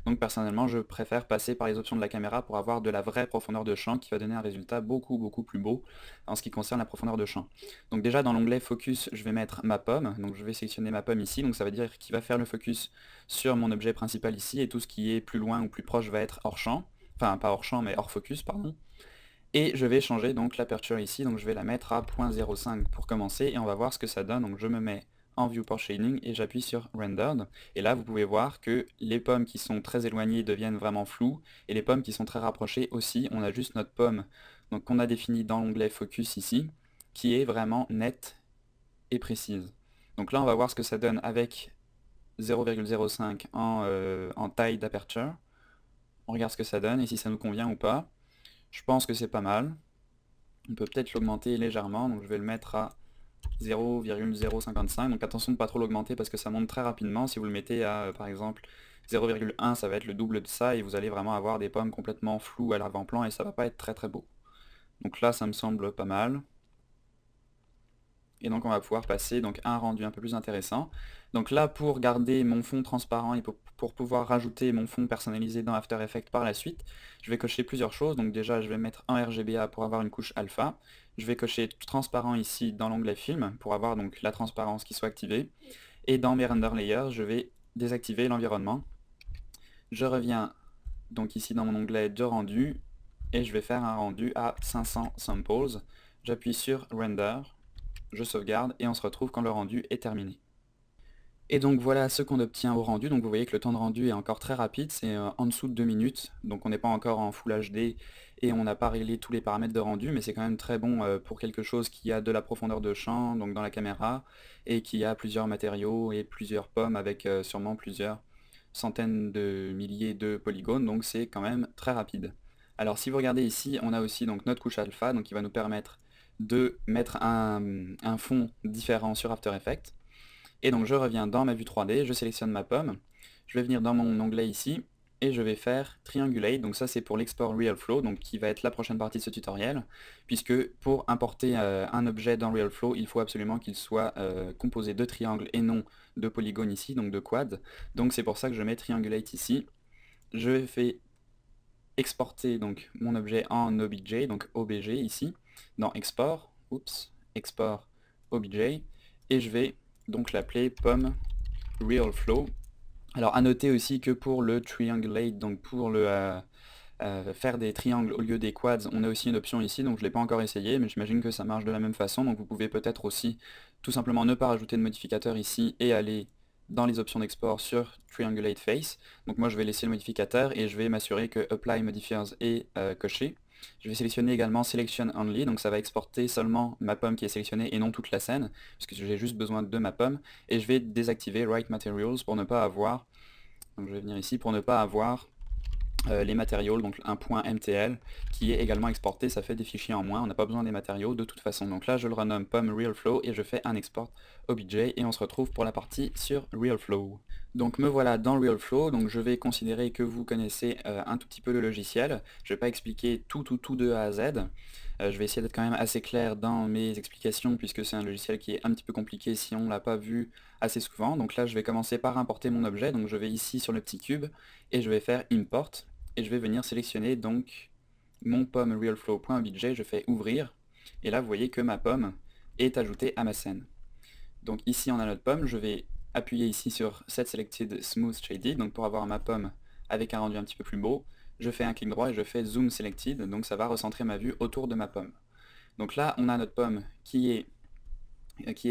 Donc personnellement je préfère passer par les options de la caméra pour avoir de la vraie profondeur de champ qui va donner un résultat beaucoup plus beau en ce qui concerne la profondeur de champ. Donc déjà dans l'onglet focus je vais mettre ma pomme, donc je vais sélectionner ma pomme ici, donc ça veut dire qu'il va faire le focus sur mon objet principal ici et tout ce qui est plus loin ou plus proche va être hors champ. Enfin pas hors champ mais hors focus pardon. Et je vais changer donc l'aperture ici, donc je vais la mettre à 0.05 pour commencer et on va voir ce que ça donne. Donc je me mets en Viewport Shading et j'appuie sur Rendered. Et là vous pouvez voir que les pommes qui sont très éloignées deviennent vraiment floues et les pommes qui sont très rapprochées aussi. On a juste notre pomme donc qu'on a définie dans l'onglet Focus ici, qui est vraiment nette et précise. Donc là on va voir ce que ça donne avec 0,05 en taille d'aperture. On regarde ce que ça donne et si ça nous convient ou pas. Je pense que c'est pas mal. On peut peut-être l'augmenter légèrement, donc je vais le mettre à 0,055. Donc attention de ne pas trop l'augmenter parce que ça monte très rapidement. Si vous le mettez à par exemple 0,1, ça va être le double de ça et vous allez vraiment avoir des pommes complètement floues à l'avant-plan et ça va pas être très beau. Donc là ça me semble pas mal. Et donc on va pouvoir passer donc, à un rendu un peu plus intéressant. Donc là pour garder mon fond transparent et pour pouvoir rajouter mon fond personnalisé dans After Effects par la suite, je vais cocher plusieurs choses. Donc déjà je vais mettre un RGBA pour avoir une couche alpha. Je vais cocher transparent ici dans l'onglet film pour avoir donc la transparence qui soit activée. Et dans mes render layers je vais désactiver l'environnement. Je reviens donc ici dans mon onglet de rendu et je vais faire un rendu à 500 samples. J'appuie sur render. Je sauvegarde et on se retrouve quand le rendu est terminé. Et donc voilà ce qu'on obtient au rendu, donc vous voyez que le temps de rendu est encore très rapide, c'est en dessous de 2 minutes, donc on n'est pas encore en Full HD et on n'a pas réglé tous les paramètres de rendu, mais c'est quand même très bon pour quelque chose qui a de la profondeur de champ, donc dans la caméra, et qui a plusieurs matériaux et plusieurs pommes avec sûrement plusieurs centaines de milliers de polygones, donc c'est quand même très rapide. Alors si vous regardez ici, on a aussi donc notre couche alpha, donc qui va nous permettre de mettre un fond différent sur After Effects. Et donc je reviens dans ma vue 3D, je sélectionne ma pomme, je vais venir dans mon onglet ici, et je vais faire Triangulate, donc ça c'est pour l'export RealFlow, donc qui va être la prochaine partie de ce tutoriel, puisque pour importer un objet dans RealFlow, il faut absolument qu'il soit composé de triangles et non de polygones ici, donc de quads, donc c'est pour ça que je mets Triangulate ici. Je fais exporter donc mon objet en OBJ, donc OBJ ici, dans Export, Export OBJ, et je vais donc l'appeler pomme RealFlow. Alors à noter aussi que pour le triangulate, donc pour le faire des triangles au lieu des quads, on a aussi une option ici, donc je ne l'ai pas encore essayé, mais j'imagine que ça marche de la même façon, donc vous pouvez peut-être aussi tout simplement ne pas rajouter de modificateur ici et aller dans les options d'export sur Triangulate Face. Donc moi je vais laisser le modificateur et je vais m'assurer que Apply Modifiers est coché. Je vais sélectionner également Selection Only, donc ça va exporter seulement ma pomme qui est sélectionnée et non toute la scène, puisque j'ai juste besoin de ma pomme. Et je vais désactiver Write Materials pour ne pas avoir, donc je vais venir ici, pour ne pas avoir les matériaux, donc un point MTL qui est également exporté, ça fait des fichiers en moins, on n'a pas besoin des matériaux de toute façon. Donc là je le renomme pomme RealFlow et je fais un export obj et on se retrouve pour la partie sur RealFlow. Donc me voilà dans RealFlow, donc je vais considérer que vous connaissez un tout petit peu le logiciel. Je ne vais pas expliquer tout de A à Z. Je vais essayer d'être quand même assez clair dans mes explications puisque c'est un logiciel qui est un petit peu compliqué si on ne l'a pas vu assez souvent. Donc là je vais commencer par importer mon objet, donc je vais ici sur le petit cube et je vais faire import et je vais venir sélectionner donc mon pomme realflow.obj, je fais ouvrir et là vous voyez que ma pomme est ajoutée à ma scène. Donc ici on a notre pomme, je vais appuyer ici sur Set Selected Smooth Shaded, donc pour avoir ma pomme avec un rendu un petit peu plus beau, je fais un clic droit et je fais Zoom Selected, donc ça va recentrer ma vue autour de ma pomme. Donc là on a notre pomme qui est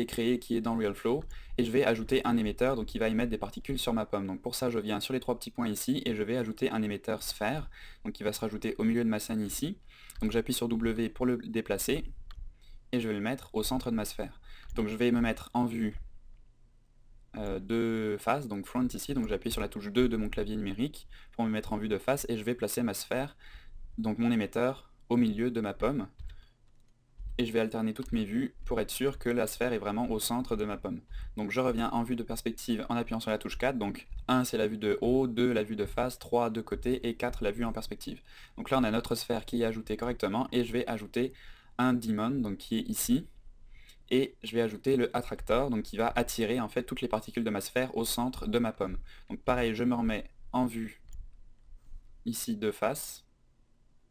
créée, qui est dans RealFlow, et je vais ajouter un émetteur, donc qui va émettre des particules sur ma pomme. Donc pour ça je viens sur les trois petits points ici, et je vais ajouter un émetteur sphère, donc qui va se rajouter au milieu de ma scène ici. Donc j'appuie sur W pour le déplacer, et je vais le mettre au centre de ma sphère. Donc je vais me mettre en vue de face, donc front ici, donc j'appuie sur la touche 2 de mon clavier numérique pour me mettre en vue de face et je vais placer ma sphère, donc mon émetteur, au milieu de ma pomme. Et je vais alterner toutes mes vues pour être sûr que la sphère est vraiment au centre de ma pomme. Donc je reviens en vue de perspective en appuyant sur la touche 4, donc 1 c'est la vue de haut, 2 la vue de face, 3 de côté et 4 la vue en perspective. Donc là on a notre sphère qui est ajoutée correctement et je vais ajouter un daemon, donc qui est ici. Et je vais ajouter le attractor, donc qui va attirer en fait toutes les particules de ma sphère au centre de ma pomme. Donc pareil, je me remets en vue ici de face,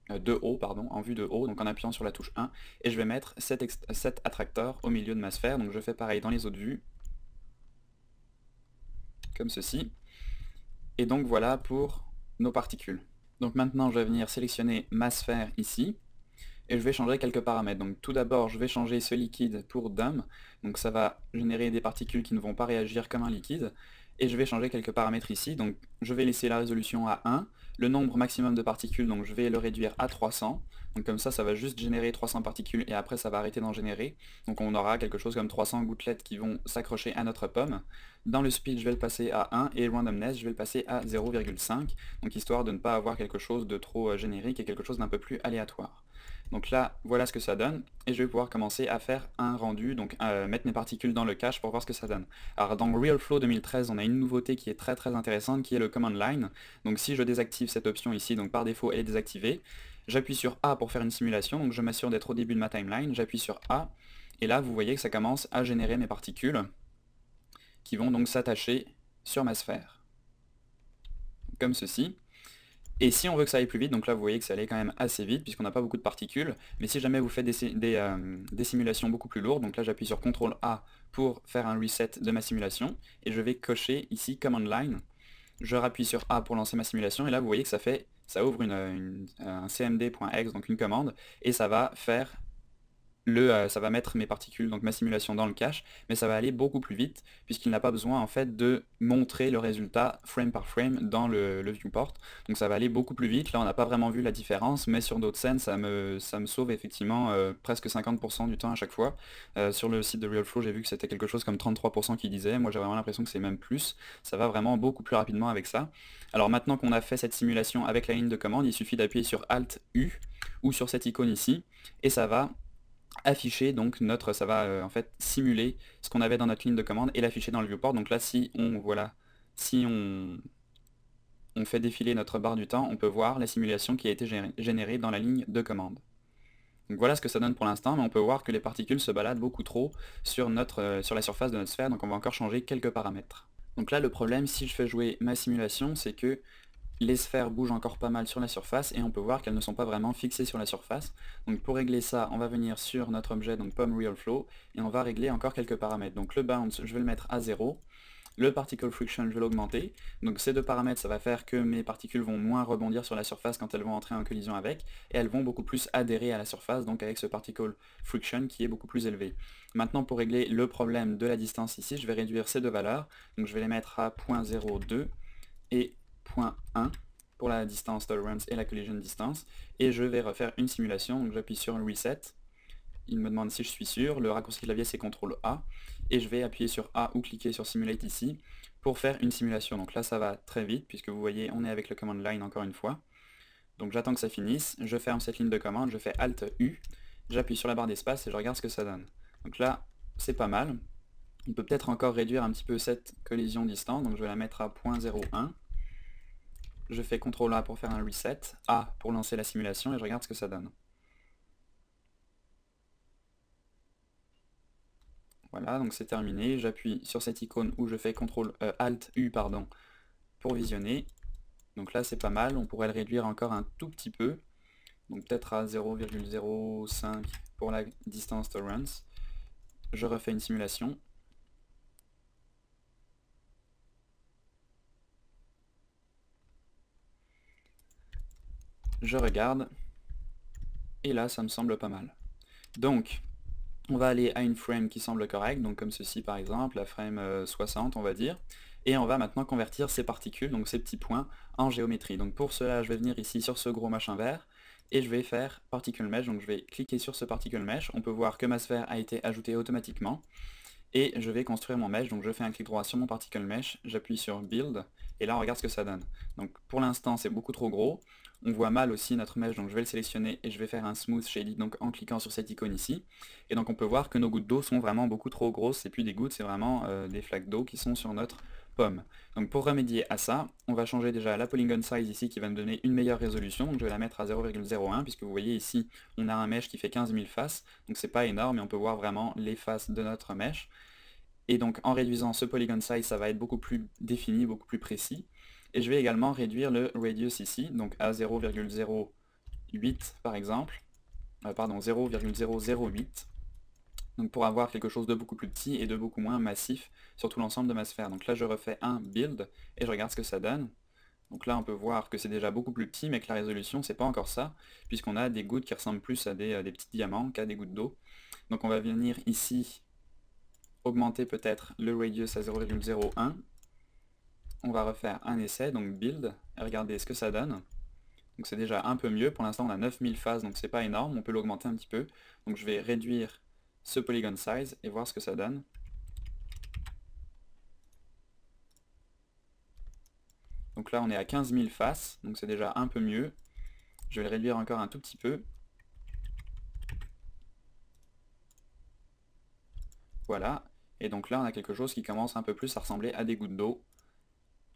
de haut, pardon, en vue de haut, donc en appuyant sur la touche 1, et je vais mettre cet attractor au milieu de ma sphère, donc je fais pareil dans les autres vues, comme ceci. Et donc voilà pour nos particules. Donc maintenant je vais venir sélectionner ma sphère ici, et je vais changer quelques paramètres. Donc tout d'abord je vais changer ce liquide pour dumb, donc ça va générer des particules qui ne vont pas réagir comme un liquide, et je vais changer quelques paramètres ici, donc je vais laisser la résolution à 1, le nombre maximum de particules, donc je vais le réduire à 300, donc comme ça va juste générer 300 particules et après ça va arrêter d'en générer, donc on aura quelque chose comme 300 gouttelettes qui vont s'accrocher à notre pomme. Dans le speed je vais le passer à 1 et randomness je vais le passer à 0,5, donc histoire de ne pas avoir quelque chose de trop générique et quelque chose d'un peu plus aléatoire. Donc là, voilà ce que ça donne, et je vais pouvoir commencer à faire un rendu, donc mettre mes particules dans le cache pour voir ce que ça donne. Alors dans RealFlow 2013, on a une nouveauté qui est très intéressante, qui est le command line. Donc si je désactive cette option ici, donc par défaut elle est désactivée, j'appuie sur A pour faire une simulation, donc je m'assure d'être au début de ma timeline, j'appuie sur A, et là vous voyez que ça commence à générer mes particules, qui vont donc s'attacher sur ma sphère. Comme ceci. Et si on veut que ça aille plus vite, donc là vous voyez que ça allait quand même assez vite puisqu'on n'a pas beaucoup de particules, mais si jamais vous faites des simulations beaucoup plus lourdes, donc là j'appuie sur CTRL A pour faire un reset de ma simulation, et je vais cocher ici Command Line, je rappuie sur A pour lancer ma simulation, et là vous voyez que ça ouvre un cmd.exe, donc une commande, et ça va faire ça va mettre mes particules, donc ma simulation dans le cache, mais ça va aller beaucoup plus vite, puisqu'il n'a pas besoin en fait de montrer le résultat frame par frame dans le viewport, donc ça va aller beaucoup plus vite. Là on n'a pas vraiment vu la différence, mais sur d'autres scènes ça me sauve effectivement presque 50% du temps à chaque fois. Sur le site de RealFlow j'ai vu que c'était quelque chose comme 33% qui disait, moi j'ai vraiment l'impression que c'est même plus, ça va vraiment beaucoup plus rapidement avec ça. Alors maintenant qu'on a fait cette simulation avec la ligne de commande, il suffit d'appuyer sur Alt U, ou sur cette icône ici, et ça va afficher donc ça va en fait simuler ce qu'on avait dans notre ligne de commande et l'afficher dans le viewport. Donc là si on fait défiler notre barre du temps, on peut voir la simulation qui a été générée dans la ligne de commande. Donc voilà ce que ça donne pour l'instant, mais on peut voir que les particules se baladent beaucoup trop sur la surface de notre sphère, donc on va encore changer quelques paramètres. Donc là le problème, si je fais jouer ma simulation, c'est que les sphères bougent encore pas mal sur la surface et on peut voir qu'elles ne sont pas vraiment fixées sur la surface. Donc pour régler ça, on va venir sur notre objet, donc pomme RealFlow, et on va régler encore quelques paramètres. Donc le bounce, je vais le mettre à 0. Le particle friction, je vais l'augmenter. Donc ces deux paramètres, ça va faire que mes particules vont moins rebondir sur la surface quand elles vont entrer en collision avec, et elles vont beaucoup plus adhérer à la surface, donc avec ce particle friction qui est beaucoup plus élevé. Maintenant pour régler le problème de la distance ici, je vais réduire ces deux valeurs. Donc je vais les mettre à 0.02 et 0.1 pour la distance tolerance et la collision distance, et je vais refaire une simulation, donc j'appuie sur Reset, il me demande si je suis sûr, le raccourci clavier c'est CTRL A, et je vais appuyer sur A ou cliquer sur Simulate ici, pour faire une simulation. Donc là ça va très vite, puisque vous voyez on est avec le command line encore une fois. Donc j'attends que ça finisse, je ferme cette ligne de commande, je fais Alt U, j'appuie sur la barre d'espace et je regarde ce que ça donne. Donc là c'est pas mal. On peut peut-être encore réduire un petit peu cette collision distance, donc je vais la mettre à 0.01. Je fais CTRL A pour faire un reset, A pour lancer la simulation et je regarde ce que ça donne. Voilà, donc c'est terminé. J'appuie sur cette icône où je fais Alt U pardon, pour visionner. Donc là c'est pas mal, on pourrait le réduire encore un tout petit peu. Donc peut-être à 0,05 pour la distance tolerance. Je refais une simulation. Je regarde. Et là ça me semble pas mal. Donc on va aller à une frame qui semble correcte, donc comme ceci par exemple, la frame 60 on va dire, et on va maintenant convertir ces particules, donc ces petits points, en géométrie. Donc pour cela je vais venir ici sur ce gros machin vert, et je vais faire Particle Mesh, donc je vais cliquer sur ce Particle Mesh, on peut voir que ma sphère a été ajoutée automatiquement, et je vais construire mon mesh, donc je fais un clic droit sur mon Particle Mesh, j'appuie sur Build, et là on regarde ce que ça donne. Donc pour l'instant c'est beaucoup trop gros, on voit mal aussi notre mesh, donc je vais le sélectionner et je vais faire un Smooth Shaded donc en cliquant sur cette icône ici. Et donc on peut voir que nos gouttes d'eau sont vraiment beaucoup trop grosses, c'est plus des gouttes, c'est vraiment des flaques d'eau qui sont sur notre pomme. Donc pour remédier à ça, on va changer déjà la Polygon Size ici qui va me donner une meilleure résolution, donc je vais la mettre à 0,01 puisque vous voyez ici on a un mesh qui fait 15 000 faces, donc c'est pas énorme et on peut voir vraiment les faces de notre mesh. Et donc en réduisant ce Polygon Size, ça va être beaucoup plus défini, beaucoup plus précis. Et je vais également réduire le radius ici, donc à 0,08 par exemple, pardon 0,008, donc pour avoir quelque chose de beaucoup plus petit et de beaucoup moins massif sur tout l'ensemble de ma sphère. Donc là je refais un build et je regarde ce que ça donne. Donc là on peut voir que c'est déjà beaucoup plus petit, mais que la résolution c'est pas encore ça, puisqu'on a des gouttes qui ressemblent plus à des petits diamants qu'à des gouttes d'eau. Donc on va venir ici augmenter peut-être le radius à 0,01. On va refaire un essai, donc build, et regarder ce que ça donne. Donc c'est déjà un peu mieux, pour l'instant on a 9000 phases, donc c'est pas énorme, on peut l'augmenter un petit peu. Donc je vais réduire ce polygon size et voir ce que ça donne. Donc là on est à 15 000 faces, donc c'est déjà un peu mieux. Je vais le réduire encore un tout petit peu. Voilà, et donc là on a quelque chose qui commence un peu plus à ressembler à des gouttes d'eau.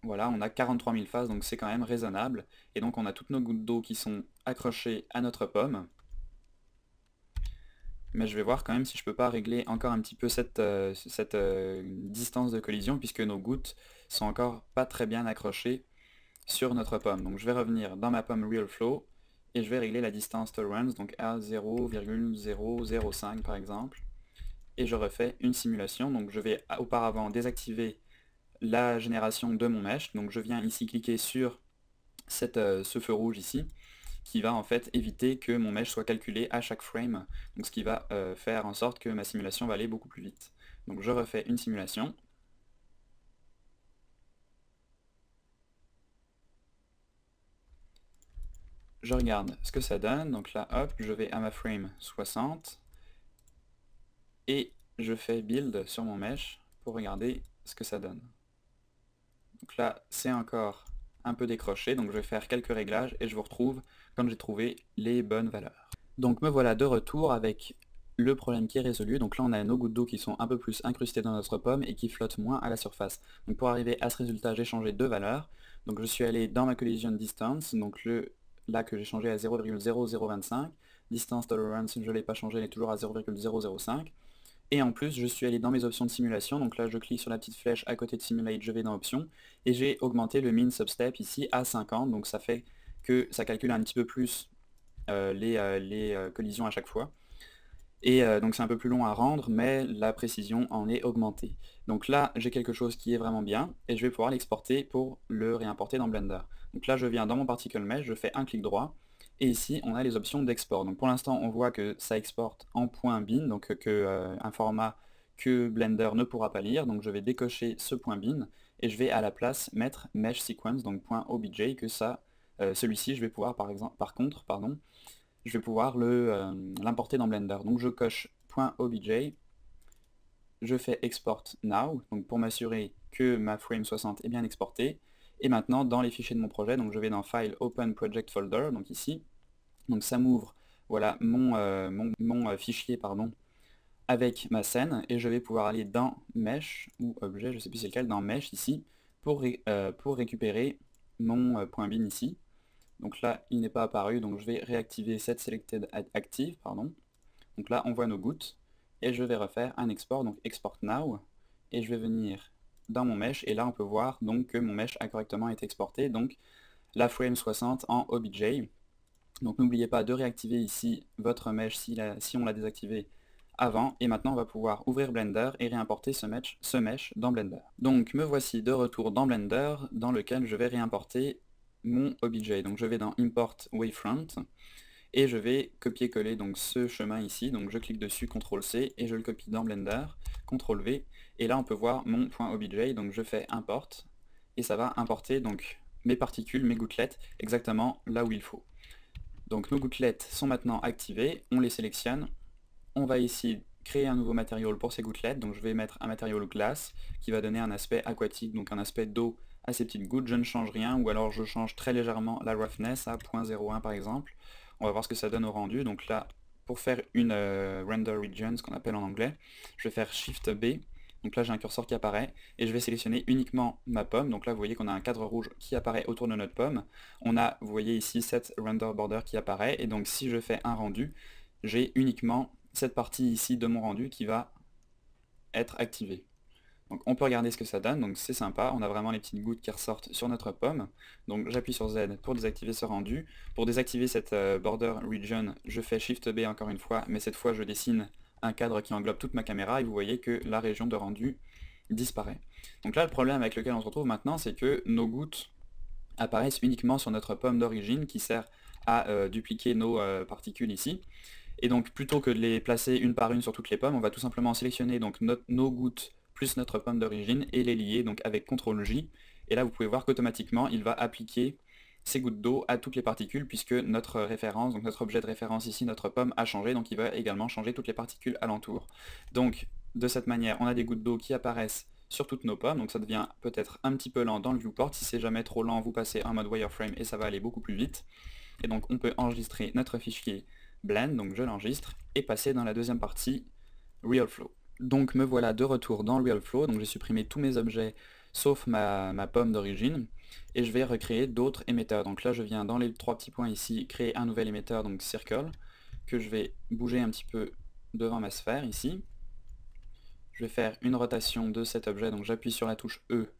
Voilà, on a 43 000 phases, donc c'est quand même raisonnable. Et donc on a toutes nos gouttes d'eau qui sont accrochées à notre pomme. Mais je vais voir quand même si je peux pas régler encore un petit peu cette distance de collision, puisque nos gouttes sont encore pas très bien accrochées sur notre pomme. Donc je vais revenir dans ma pomme RealFlow, et je vais régler la distance tolerance, donc à 0,005 par exemple. Et je refais une simulation, donc je vais auparavant désactiver la génération de mon mesh, donc je viens ici cliquer sur ce feu rouge ici, qui va en fait éviter que mon mesh soit calculé à chaque frame, donc ce qui va faire en sorte que ma simulation va aller beaucoup plus vite. Donc je refais une simulation. Je regarde ce que ça donne, donc là hop, je vais à ma frame 60, et je fais build sur mon mesh pour regarder ce que ça donne. Donc là, c'est encore un peu décroché, donc je vais faire quelques réglages et je vous retrouve quand j'ai trouvé les bonnes valeurs. Donc me voilà de retour avec le problème qui est résolu. Donc là on a nos gouttes d'eau qui sont un peu plus incrustées dans notre pomme et qui flottent moins à la surface. Donc pour arriver à ce résultat, j'ai changé deux valeurs. Donc je suis allé dans ma collision distance, donc là que j'ai changé à 0,0025. Distance tolerance, je ne l'ai pas changé, elle est toujours à 0,005. Et en plus, je suis allé dans mes options de simulation, donc là je clique sur la petite flèche à côté de Simulate, je vais dans Options, et j'ai augmenté le min substep ici à 50, donc ça fait que ça calcule un petit peu plus les collisions à chaque fois. Et donc c'est un peu plus long à rendre, mais la précision en est augmentée. Donc là, j'ai quelque chose qui est vraiment bien, et je vais pouvoir l'exporter pour le réimporter dans Blender. Donc là, je viens dans mon Particle Mesh, je fais un clic droit, et ici, on a les options d'export. Donc pour l'instant, on voit que ça exporte en .bin, donc un format que Blender ne pourra pas lire. Donc je vais décocher ce .bin, et je vais à la place mettre Mesh Sequence, donc .obj, que ça celui-ci, je vais pouvoir par contre, je vais pouvoir l'importer dans Blender. Donc je coche .obj, je fais Export Now, donc pour m'assurer que ma frame 60 est bien exportée. Et maintenant, dans les fichiers de mon projet, donc je vais dans File, Open Project Folder, donc ici. Donc ça m'ouvre, voilà, mon fichier, pardon, avec ma scène, et je vais pouvoir aller dans Mesh, ou Objet, je ne sais plus c'est lequel, dans Mesh ici, pour récupérer mon point bin ici. Donc là, il n'est pas apparu, donc je vais réactiver cette Selected Active, pardon. Donc là, on voit nos gouttes, et je vais refaire un export, donc Export Now, et je vais venir dans mon mesh, et là on peut voir donc que mon mesh a correctement été exporté, donc la frame 60 en OBJ. Donc n'oubliez pas de réactiver ici votre mesh si on l'a désactivé avant, et maintenant on va pouvoir ouvrir Blender et réimporter ce mesh dans Blender. Donc me voici de retour dans Blender, dans lequel je vais réimporter mon OBJ. Donc je vais dans Import Wavefront, et je vais copier-coller donc ce chemin ici, donc je clique dessus, CTRL-C, et je le copie dans Blender, CTRL-V, et là on peut voir mon .obj, donc je fais Import, et ça va importer donc mes particules, mes gouttelettes, exactement là où il faut. Donc nos gouttelettes sont maintenant activées, on les sélectionne, on va ici créer un nouveau matériau pour ces gouttelettes, donc je vais mettre un matériau glace qui va donner un aspect aquatique, donc un aspect d'eau à ces petites gouttes. Je ne change rien, ou alors je change très légèrement la roughness à 0.01 par exemple. On va voir ce que ça donne au rendu. Donc là, pour faire une render region, ce qu'on appelle en anglais, je vais faire Shift B. Donc là j'ai un curseur qui apparaît, et je vais sélectionner uniquement ma pomme. Donc là vous voyez qu'on a un cadre rouge qui apparaît autour de notre pomme. On a, vous voyez ici, cette render border qui apparaît, et donc si je fais un rendu, j'ai uniquement cette partie ici de mon rendu qui va être activée. Donc on peut regarder ce que ça donne, donc c'est sympa, on a vraiment les petites gouttes qui ressortent sur notre pomme. Donc j'appuie sur Z pour désactiver ce rendu. Pour désactiver cette border region, je fais Shift B encore une fois, mais cette fois je dessine un cadre qui englobe toute ma caméra, et vous voyez que la région de rendu disparaît. Donc là le problème avec lequel on se retrouve maintenant, c'est que nos gouttes apparaissent uniquement sur notre pomme d'origine qui sert à dupliquer nos particules ici. Et donc plutôt que de les placer une par une sur toutes les pommes, on va tout simplement sélectionner donc nos gouttes plus notre pomme d'origine et les lier donc avec CTRL-J. Et là vous pouvez voir qu'automatiquement il va appliquer ces gouttes d'eau à toutes les particules, puisque notre référence, donc notre objet de référence ici, notre pomme, a changé, donc il va également changer toutes les particules alentour. Donc de cette manière, on a des gouttes d'eau qui apparaissent sur toutes nos pommes, donc ça devient peut-être un petit peu lent dans le viewport. Si c'est jamais trop lent, vous passez en mode wireframe et ça va aller beaucoup plus vite. Et donc on peut enregistrer notre fichier Blend, donc je l'enregistre, et passer dans la deuxième partie, RealFlow. Donc me voilà de retour dans RealFlow, donc j'ai supprimé tous mes objets sauf ma pomme d'origine, et je vais recréer d'autres émetteurs. Donc là je viens dans les trois petits points ici, créer un nouvel émetteur, donc Circle, que je vais bouger un petit peu devant ma sphère ici. Je vais faire une rotation de cet objet, donc j'appuie sur la touche E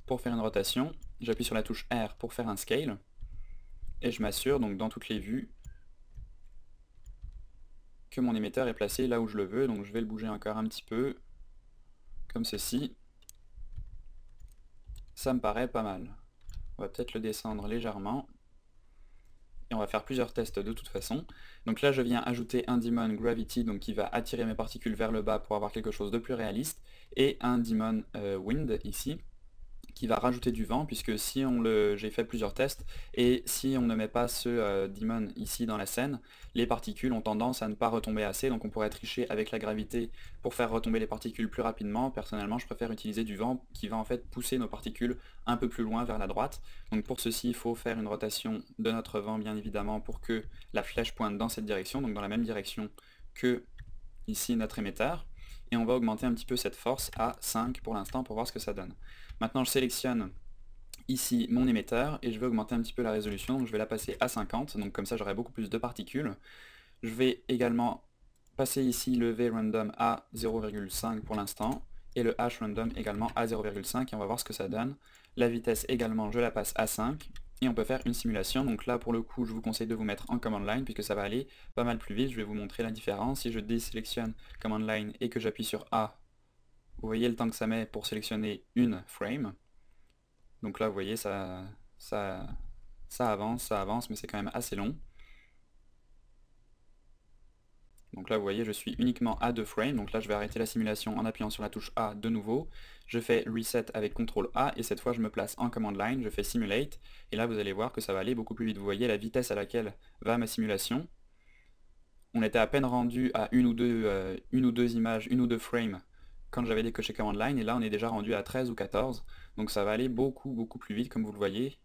pour faire une rotation, j'appuie sur la touche R pour faire un scale, et je m'assure donc dans toutes les vues que mon émetteur est placé là où je le veux, donc je vais le bouger encore un petit peu, comme ceci. Ça me paraît pas mal. On va peut-être le descendre légèrement, et on va faire plusieurs tests de toute façon. Donc là je viens ajouter un Demon Gravity, donc qui va attirer mes particules vers le bas pour avoir quelque chose de plus réaliste, et un Demon Wind ici, qui va rajouter du vent, puisque si j'ai fait plusieurs tests, et si on ne met pas ce Demon ici dans la scène, les particules ont tendance à ne pas retomber assez, donc on pourrait tricher avec la gravité pour faire retomber les particules plus rapidement. Personnellement je préfère utiliser du vent qui va en fait pousser nos particules un peu plus loin vers la droite. Donc pour ceci il faut faire une rotation de notre vent bien évidemment pour que la flèche pointe dans cette direction, donc dans la même direction que ici notre émetteur, et on va augmenter un petit peu cette force à 5 pour l'instant pour voir ce que ça donne. Maintenant je sélectionne ici mon émetteur et je vais augmenter un petit peu la résolution, donc je vais la passer à 50, donc comme ça j'aurai beaucoup plus de particules. Je vais également passer ici le V-Random à 0,5 pour l'instant, et le H-Random également à 0,5, et on va voir ce que ça donne. La vitesse également je la passe à 5, et on peut faire une simulation. Donc là pour le coup je vous conseille de vous mettre en command line puisque ça va aller pas mal plus vite. Je vais vous montrer la différence. Si je désélectionne command line et que j'appuie sur A, vous voyez le temps que ça met pour sélectionner une frame. Donc là vous voyez ça avance, mais c'est quand même assez long. Donc là vous voyez je suis uniquement à 2 frames, donc là je vais arrêter la simulation en appuyant sur la touche A de nouveau. Je fais Reset avec CTRL A et cette fois je me place en Command Line, je fais Simulate et là vous allez voir que ça va aller beaucoup plus vite. Vous voyez la vitesse à laquelle va ma simulation. On était à peine rendu à une ou deux images, une ou deux frames quand j'avais décoché Command Line et là on est déjà rendu à 13 ou 14. Donc ça va aller beaucoup plus vite comme vous le voyez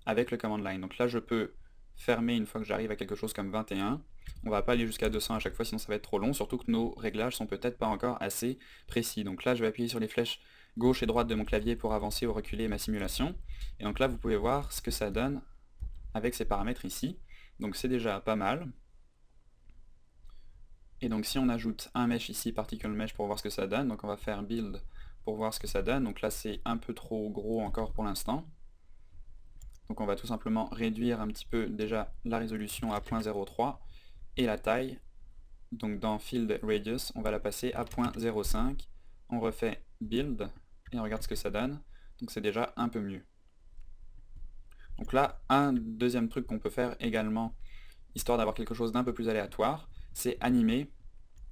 avec le Command Line. Donc là je peux fermer une fois que j'arrive à quelque chose comme 21. On va pas aller jusqu'à 200 à chaque fois sinon ça va être trop long, surtout que nos réglages sont peut-être pas encore assez précis. Donc là je vais appuyer sur les flèches gauche et droite de mon clavier pour avancer ou reculer ma simulation. Et donc là vous pouvez voir ce que ça donne avec ces paramètres ici. Donc c'est déjà pas mal. Et donc si on ajoute un mesh ici, particle mesh pour voir ce que ça donne, donc on va faire build pour voir ce que ça donne. Donc là c'est un peu trop gros encore pour l'instant. Donc on va tout simplement réduire un petit peu déjà la résolution à 0.03 et la taille. Donc dans Field Radius, on va la passer à 0.05. On refait Build et on regarde ce que ça donne. Donc c'est déjà un peu mieux. Donc là, un deuxième truc qu'on peut faire également, histoire d'avoir quelque chose d'un peu plus aléatoire, c'est animer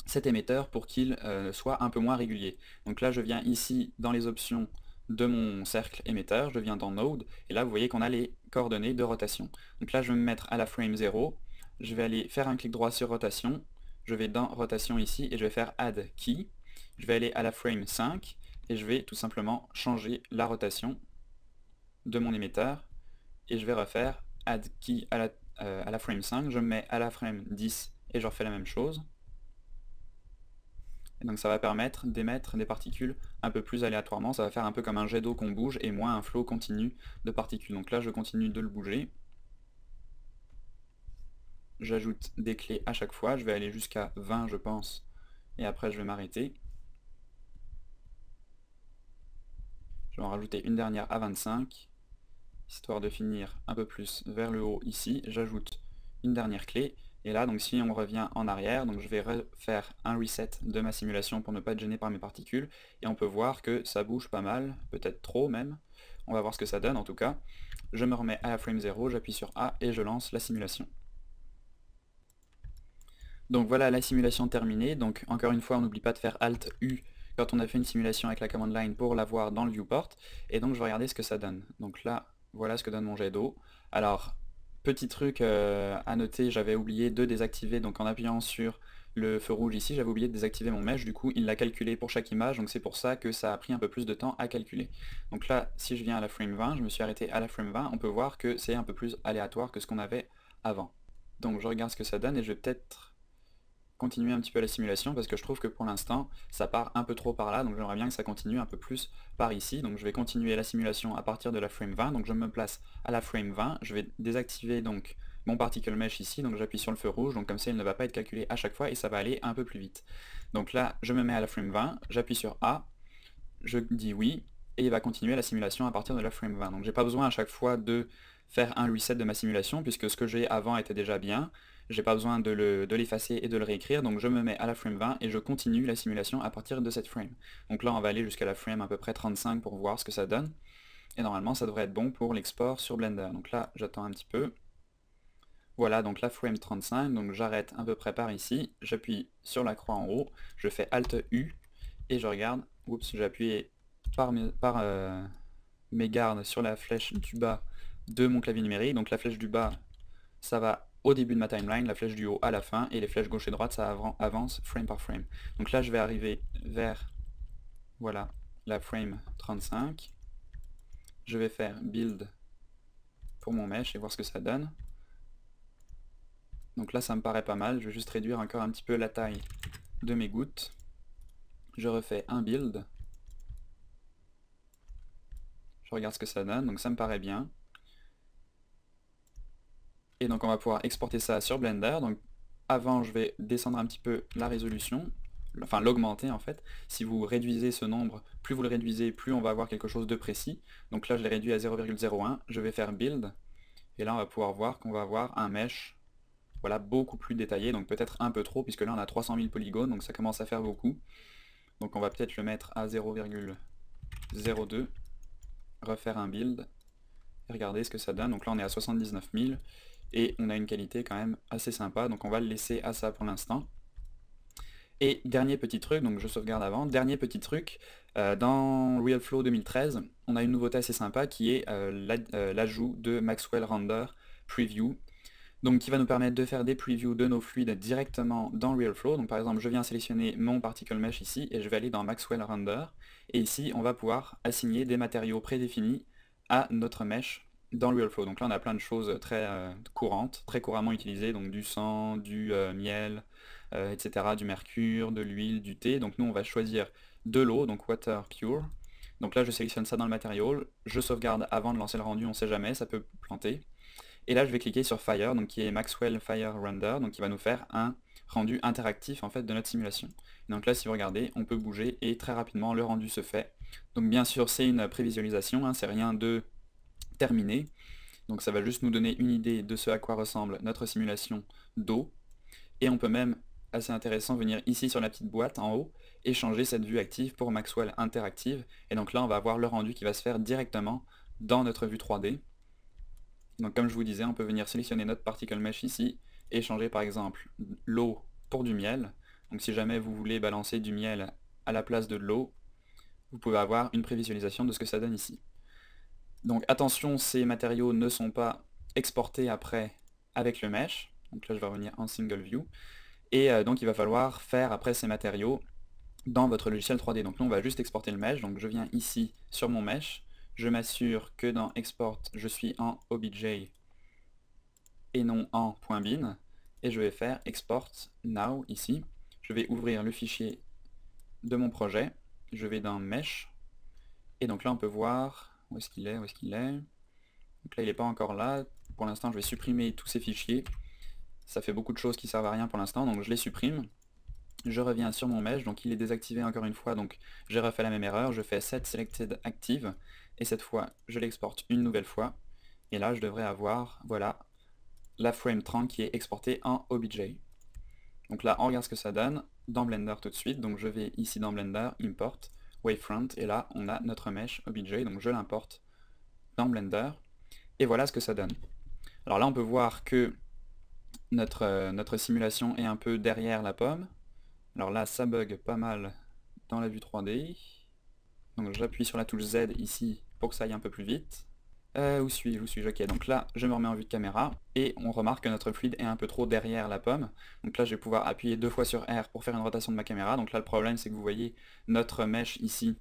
cet émetteur pour qu'il soit un peu moins régulier. Donc là je viens ici dans les options de mon cercle émetteur, je viens dans Node, et là vous voyez qu'on a les coordonnées de rotation. Donc là je vais me mettre à la frame 0, je vais aller faire un clic droit sur rotation, je vais dans rotation ici et je vais faire Add Key, je vais aller à la frame 5 et je vais tout simplement changer la rotation de mon émetteur et je vais refaire Add Key à la frame 5, je me mets à la frame 10 et je refais la même chose. Et donc ça va permettre d'émettre des particules un peu plus aléatoirement, ça va faire un peu comme un jet d'eau qu'on bouge et moins un flot continu de particules. Donc là je continue de le bouger. J'ajoute des clés à chaque fois, je vais aller jusqu'à 20 je pense, et après je vais m'arrêter. Je vais en rajouter une dernière à 25, histoire de finir un peu plus vers le haut ici. J'ajoute une dernière clé. Et là, donc si on revient en arrière, donc je vais refaire un reset de ma simulation pour ne pas être gêné par mes particules. Et on peut voir que ça bouge pas mal, peut-être trop même. On va voir ce que ça donne en tout cas. Je me remets à la frame 0, j'appuie sur A et je lance la simulation. Donc voilà la simulation terminée. Donc encore une fois, on n'oublie pas de faire Alt U quand on a fait une simulation avec la command line pour la voir dans le viewport. Et donc je vais regarder ce que ça donne. Donc là, voilà ce que donne mon jet d'eau. Alors, petit truc à noter, j'avais oublié de désactiver, donc en appuyant sur le feu rouge ici, j'avais oublié de désactiver mon mesh, du coup il l'a calculé pour chaque image, donc c'est pour ça que ça a pris un peu plus de temps à calculer. Donc là, si je viens à la frame 20, je me suis arrêté à la frame 20, on peut voir que c'est un peu plus aléatoire que ce qu'on avait avant. Donc je regarde ce que ça donne et je vais peut-être continuer un petit peu la simulation parce que je trouve que pour l'instant ça part un peu trop par là, donc j'aimerais bien que ça continue un peu plus par ici. Donc je vais continuer la simulation à partir de la frame 20, donc je me place à la frame 20, je vais désactiver donc mon particle mesh ici, donc j'appuie sur le feu rouge, donc comme ça il ne va pas être calculé à chaque fois et ça va aller un peu plus vite. Donc là je me mets à la frame 20, j'appuie sur A, je dis oui, et il va continuer la simulation à partir de la frame 20. Donc j'ai pas besoin à chaque fois de faire un reset de ma simulation puisque ce que j'ai avant était déjà bien. J'ai pas besoin de l'effacer et de le réécrire, donc je me mets à la frame 20 et je continue la simulation à partir de cette frame. Donc là on va aller jusqu'à la frame à peu près 35 pour voir ce que ça donne. Et normalement ça devrait être bon pour l'export sur Blender. Donc là j'attends un petit peu. Voilà donc la frame 35, donc j'arrête à peu près par ici, j'appuie sur la croix en haut, je fais Alt U et je regarde, oups j'ai appuyé par mes gardes sur la flèche du bas de mon clavier numérique, donc la flèche du bas ça va au début de ma timeline, la flèche du haut à la fin, et les flèches gauche et droite ça avance frame par frame. Donc là je vais arriver vers, voilà, la frame 35, je vais faire build pour mon mesh et voir ce que ça donne. Donc là ça me paraît pas mal, je vais juste réduire encore un petit peu la taille de mes gouttes. Je refais un build. Je regarde ce que ça donne, donc ça me paraît bien. Et donc on va pouvoir exporter ça sur Blender. Donc avant je vais descendre un petit peu la résolution, enfin l'augmenter en fait. Si vous réduisez ce nombre, plus vous le réduisez, plus on va avoir quelque chose de précis. Donc là je l'ai réduit à 0,01, je vais faire build. Et là on va pouvoir voir qu'on va avoir un mesh, voilà, beaucoup plus détaillé, donc peut-être un peu trop, puisque là on a 300 000 polygones, donc ça commence à faire beaucoup. Donc on va peut-être le mettre à 0,02, refaire un build, et regarder ce que ça donne. Donc là on est à 79 000, et on a une qualité quand même assez sympa, donc on va le laisser à ça pour l'instant. Et dernier petit truc, donc je sauvegarde avant, dernier petit truc, dans RealFlow 2013, on a une nouveauté assez sympa qui est l'ajout de Maxwell Render Preview, donc qui va nous permettre de faire des previews de nos fluides directement dans RealFlow. Donc par exemple, je viens sélectionner mon Particle Mesh ici, et je vais aller dans Maxwell Render, et ici on va pouvoir assigner des matériaux prédéfinis à notre mesh dans RealFlow. Donc là on a plein de choses très courantes, très couramment utilisées, donc du sang, du miel, etc., du mercure, de l'huile, du thé. Donc nous on va choisir de l'eau, donc Water Pure. Donc là je sélectionne ça dans le matériau, je sauvegarde avant de lancer le rendu, on sait jamais, ça peut planter. Et là je vais cliquer sur Fire, donc qui est Maxwell Fire Render, donc qui va nous faire un rendu interactif en fait de notre simulation. Et donc là si vous regardez, on peut bouger et très rapidement le rendu se fait. Donc bien sûr c'est une prévisualisation, hein, c'est rien de terminé. Donc ça va juste nous donner une idée de ce à quoi ressemble notre simulation d'eau. Et on peut même, assez intéressant, venir ici sur la petite boîte en haut et changer cette vue active pour Maxwell Interactive. Et donc là on va avoir le rendu qui va se faire directement dans notre vue 3D. Donc comme je vous disais, on peut venir sélectionner notre Particle Mesh ici et changer par exemple l'eau pour du miel. Donc si jamais vous voulez balancer du miel à la place de l'eau, vous pouvez avoir une prévisualisation de ce que ça donne ici. Donc attention, ces matériaux ne sont pas exportés après avec le mesh. Donc là je vais revenir en single view. Et donc il va falloir faire après ces matériaux dans votre logiciel 3D. Donc là on va juste exporter le mesh. Donc je viens ici sur mon mesh. Je m'assure que dans export je suis en obj et non en .bin. Et je vais faire export now ici. Je vais ouvrir le fichier de mon projet. Je vais dans mesh. Et donc là on peut voir où est-ce qu'il est, où est-ce qu'il est. Donc là il n'est pas encore là. Pour l'instant je vais supprimer tous ces fichiers. Ça fait beaucoup de choses qui servent à rien pour l'instant, donc je les supprime. Je reviens sur mon mesh, donc il est désactivé encore une fois, donc j'ai refait la même erreur. Je fais set selected active, et cette fois je l'exporte une nouvelle fois. Et là je devrais avoir, voilà, la frame 30 qui est exportée en obj. Donc là on regarde ce que ça donne dans Blender tout de suite. Donc je vais ici dans Blender, import, wavefront, et là on a notre mesh obj, donc je l'importe dans Blender. Et voilà ce que ça donne. Alors là on peut voir que notre simulation est un peu derrière la pomme. Alors là ça bug pas mal dans la vue 3D. Donc j'appuie sur la touche Z ici pour que ça aille un peu plus vite. Où suis-je? Où suis-je? Ok, donc là je me remets en vue de caméra et on remarque que notre fluide est un peu trop derrière la pomme. Donc là je vais pouvoir appuyer 2 fois sur R pour faire une rotation de ma caméra. Donc là le problème c'est que vous voyez notre mesh ici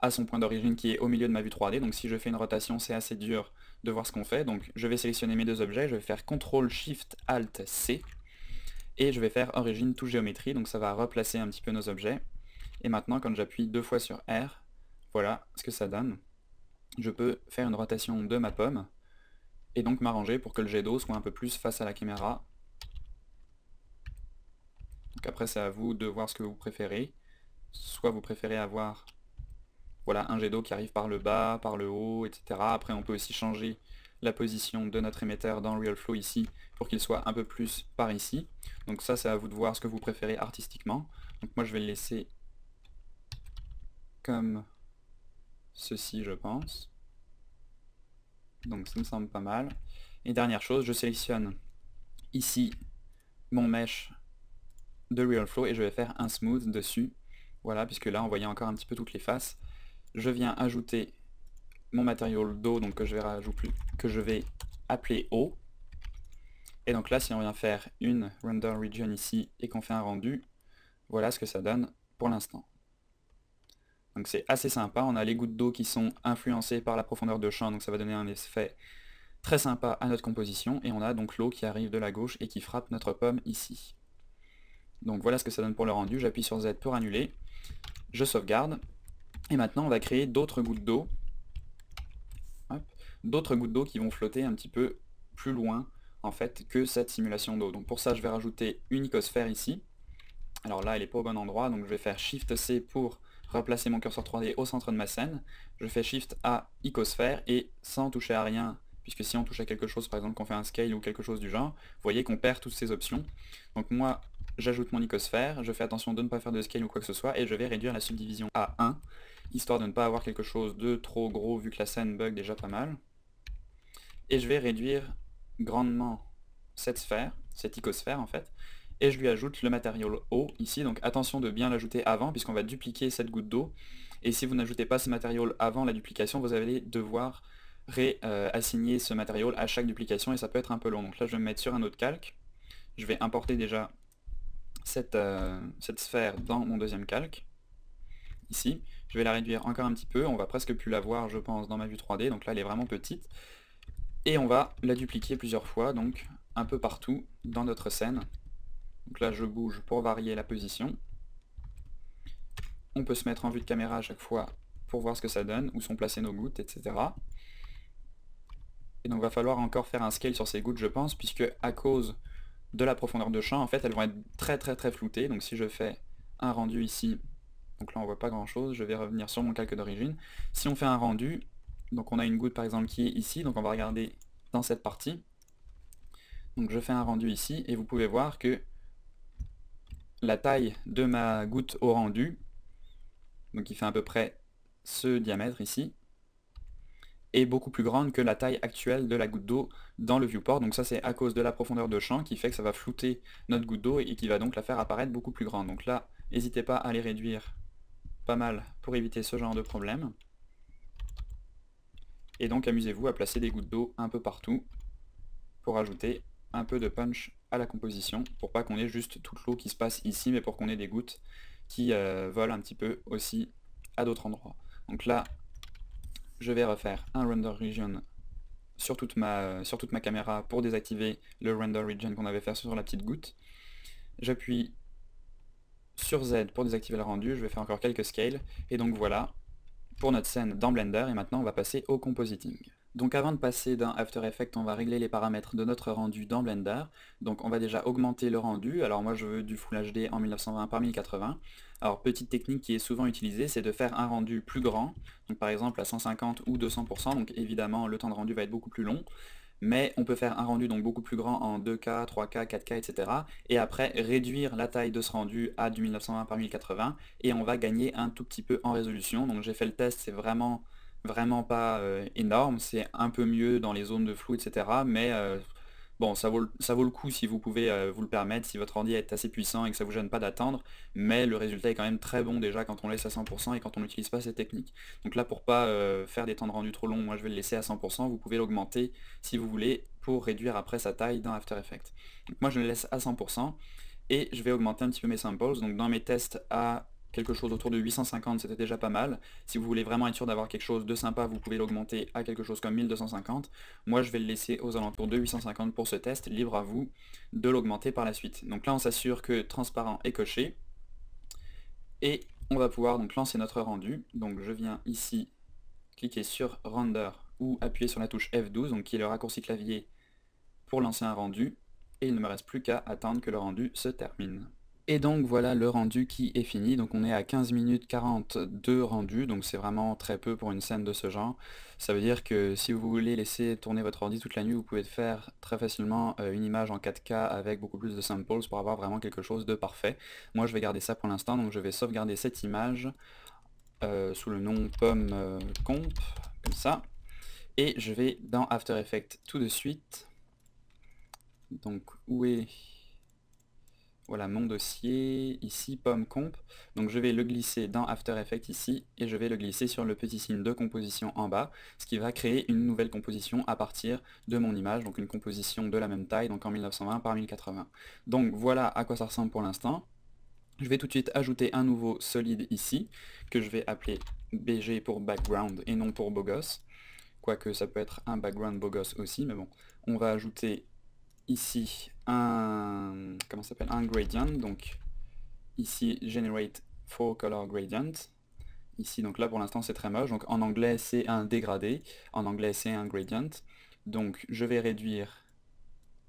à son point d'origine qui est au milieu de ma vue 3D. Donc si je fais une rotation c'est assez dur de voir ce qu'on fait. Donc je vais sélectionner mes deux objets, je vais faire CTRL SHIFT ALT C et je vais faire origine to géométrie, donc ça va replacer un petit peu nos objets. Et maintenant quand j'appuie 2 fois sur R, voilà ce que ça donne. Je peux faire une rotation de ma pomme et donc m'arranger pour que le jet d'eau soit un peu plus face à la caméra. Donc après c'est à vous de voir ce que vous préférez. Soit vous préférez avoir voilà, un jet d'eau qui arrive par le bas, par le haut, etc. Après on peut aussi changer la position de notre émetteur dans RealFlow ici pour qu'il soit un peu plus par ici. Donc ça c'est à vous de voir ce que vous préférez artistiquement. Donc moi je vais le laisser comme ceci je pense. Donc ça me semble pas mal. Et dernière chose, je sélectionne ici mon mesh de RealFlow et je vais faire un smooth dessus. Voilà, puisque là on voyait encore un petit peu toutes les faces. Je viens ajouter mon matériau d'eau, donc que je vais appeler eau. Et donc là, si on vient faire une render region ici et qu'on fait un rendu, voilà ce que ça donne pour l'instant. Donc c'est assez sympa, on a les gouttes d'eau qui sont influencées par la profondeur de champ, donc ça va donner un effet très sympa à notre composition, et on a donc l'eau qui arrive de la gauche et qui frappe notre pomme ici. Donc voilà ce que ça donne pour le rendu, j'appuie sur Z pour annuler, je sauvegarde, et maintenant on va créer d'autres gouttes d'eau, qui vont flotter un petit peu plus loin en fait que cette simulation d'eau. Donc pour ça je vais rajouter une icosphère ici. Alors là elle n'est pas au bon endroit, donc je vais faire Shift C pour replacer mon curseur 3D au centre de ma scène. Je fais Shift A icosphère et sans toucher à rien, puisque si on touche à quelque chose, par exemple qu'on fait un scale ou quelque chose du genre, vous voyez qu'on perd toutes ces options. Donc moi j'ajoute mon icosphère, je fais attention de ne pas faire de scale ou quoi que ce soit, et je vais réduire la subdivision à 1, histoire de ne pas avoir quelque chose de trop gros vu que la scène bug déjà pas mal. Et je vais réduire grandement cette sphère, cette icosphère en fait, et je lui ajoute le matériau eau ici, donc attention de bien l'ajouter avant puisqu'on va dupliquer cette goutte d'eau, et si vous n'ajoutez pas ce matériau avant la duplication, vous allez devoir réassigner ce matériau à chaque duplication et ça peut être un peu long. Donc là je vais me mettre sur un autre calque, je vais importer déjà cette sphère dans mon deuxième calque, ici, je vais la réduire encore un petit peu, on va presque plus la voir je pense dans ma vue 3D, donc là elle est vraiment petite, et on va la dupliquer plusieurs fois, donc un peu partout dans notre scène. Donc là je bouge pour varier la position. On peut se mettre en vue de caméra à chaque fois pour voir ce que ça donne, où sont placées nos gouttes, etc. Et donc va falloir encore faire un scale sur ces gouttes je pense, puisque à cause de la profondeur de champ, en fait elles vont être très floutées. Donc si je fais un rendu ici, donc là on voit pas grand chose, je vais revenir sur mon calque d'origine. Si on fait un rendu, donc on a une goutte par exemple qui est ici, donc on va regarder dans cette partie. Donc je fais un rendu ici, et vous pouvez voir que la taille de ma goutte au rendu, donc qui fait à peu près ce diamètre ici, est beaucoup plus grande que la taille actuelle de la goutte d'eau dans le viewport. Donc ça c'est à cause de la profondeur de champ qui fait que ça va flouter notre goutte d'eau et qui va donc la faire apparaître beaucoup plus grande. Donc là, n'hésitez pas à les réduire pas mal pour éviter ce genre de problème. Et donc amusez-vous à placer des gouttes d'eau un peu partout pour ajouter un peu de punch à la composition, pour pas qu'on ait juste toute l'eau qui se passe ici, mais pour qu'on ait des gouttes qui volent un petit peu aussi à d'autres endroits. Donc là, je vais refaire un render region sur toute ma caméra pour désactiver le render region qu'on avait fait sur la petite goutte. J'appuie sur Z pour désactiver le rendu, je vais faire encore quelques scales, et donc voilà pour notre scène dans Blender, et maintenant on va passer au compositing. Donc avant de passer d'un After Effects, on va régler les paramètres de notre rendu dans Blender. Donc on va déjà augmenter le rendu, alors moi je veux du Full HD en 1920 par 1080. Alors petite technique qui est souvent utilisée, c'est de faire un rendu plus grand, donc par exemple à 150 ou 200%, donc évidemment le temps de rendu va être beaucoup plus long, mais on peut faire un rendu donc beaucoup plus grand en 2K, 3K, 4K, etc. Et après réduire la taille de ce rendu à du 1920 par 1080 et on va gagner un tout petit peu en résolution. Donc j'ai fait le test, c'est vraiment pas énorme, c'est un peu mieux dans les zones de flou, etc. Mais bon, ça vaut le coup si vous pouvez vous le permettre, si votre rendu est assez puissant et que ça vous gêne pas d'attendre, mais le résultat est quand même très bon déjà quand on laisse à 100% et quand on n'utilise pas ces techniques. Donc là, pour pas faire des temps de rendu trop longs, moi je vais le laisser à 100%, vous pouvez l'augmenter si vous voulez pour réduire après sa taille dans After Effects. Donc moi je le laisse à 100% et je vais augmenter un petit peu mes samples. Donc dans mes tests à quelque chose autour de 850, c'était déjà pas mal. Si vous voulez vraiment être sûr d'avoir quelque chose de sympa, vous pouvez l'augmenter à quelque chose comme 1250. Moi je vais le laisser aux alentours de 850 pour ce test, libre à vous de l'augmenter par la suite. Donc là on s'assure que transparent est coché, et on va pouvoir donc lancer notre rendu. Donc je viens ici cliquer sur Render ou appuyer sur la touche F12, donc qui est le raccourci clavier pour lancer un rendu, et il ne me reste plus qu'à attendre que le rendu se termine. Et donc voilà le rendu qui est fini, donc on est à 15 minutes 40 de rendu, donc c'est vraiment très peu pour une scène de ce genre. Ça veut dire que si vous voulez laisser tourner votre ordi toute la nuit, vous pouvez faire très facilement une image en 4K avec beaucoup plus de samples pour avoir vraiment quelque chose de parfait. Moi je vais garder ça pour l'instant, donc je vais sauvegarder cette image sous le nom pomme comp, comme ça, et je vais dans After Effects tout de suite. Donc où est... Voilà mon dossier, ici pomme comp, donc je vais le glisser dans After Effects ici, et je vais le glisser sur le petit signe de composition en bas, ce qui va créer une nouvelle composition à partir de mon image, donc une composition de la même taille, donc en 1920 par 1080. Donc voilà à quoi ça ressemble pour l'instant. Je vais tout de suite ajouter un nouveau solide ici, que je vais appeler BG pour background et non pour beau gosse, quoique ça peut être un background beau gosse aussi, mais bon, on va ajouter ici un gradient, donc ici generate for color gradient, ici donc là pour l'instant c'est très moche, donc en anglais c'est un dégradé, en anglais c'est un gradient, donc je vais réduire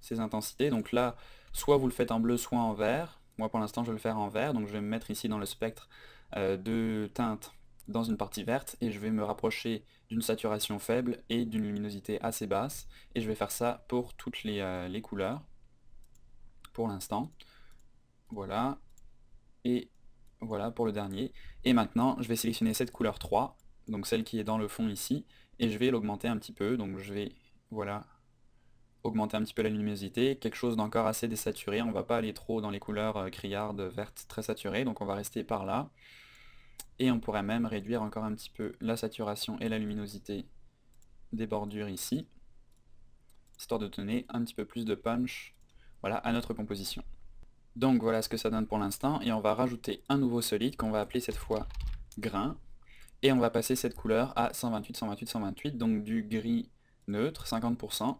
ces intensités, donc là soit vous le faites en bleu soit en vert, moi pour l'instant je vais le faire en vert, donc je vais me mettre ici dans le spectre de teinte dans une partie verte, et je vais me rapprocher d'une saturation faible et d'une luminosité assez basse, et je vais faire ça pour toutes les couleurs, pour l'instant. Voilà, et voilà pour le dernier. Et maintenant, je vais sélectionner cette couleur 3, donc celle qui est dans le fond ici, et je vais l'augmenter un petit peu, donc je vais, voilà, augmenter un petit peu la luminosité, quelque chose d'encore assez désaturé, on va pas aller trop dans les couleurs criardes, vertes, très saturées, donc on va rester par là. Et on pourrait même réduire encore un petit peu la saturation et la luminosité des bordures ici, histoire de donner un petit peu plus de punch, voilà, à notre composition. Donc voilà ce que ça donne pour l'instant, et on va rajouter un nouveau solide qu'on va appeler cette fois grain, et on va passer cette couleur à 128, 128, 128, donc du gris neutre, 50%.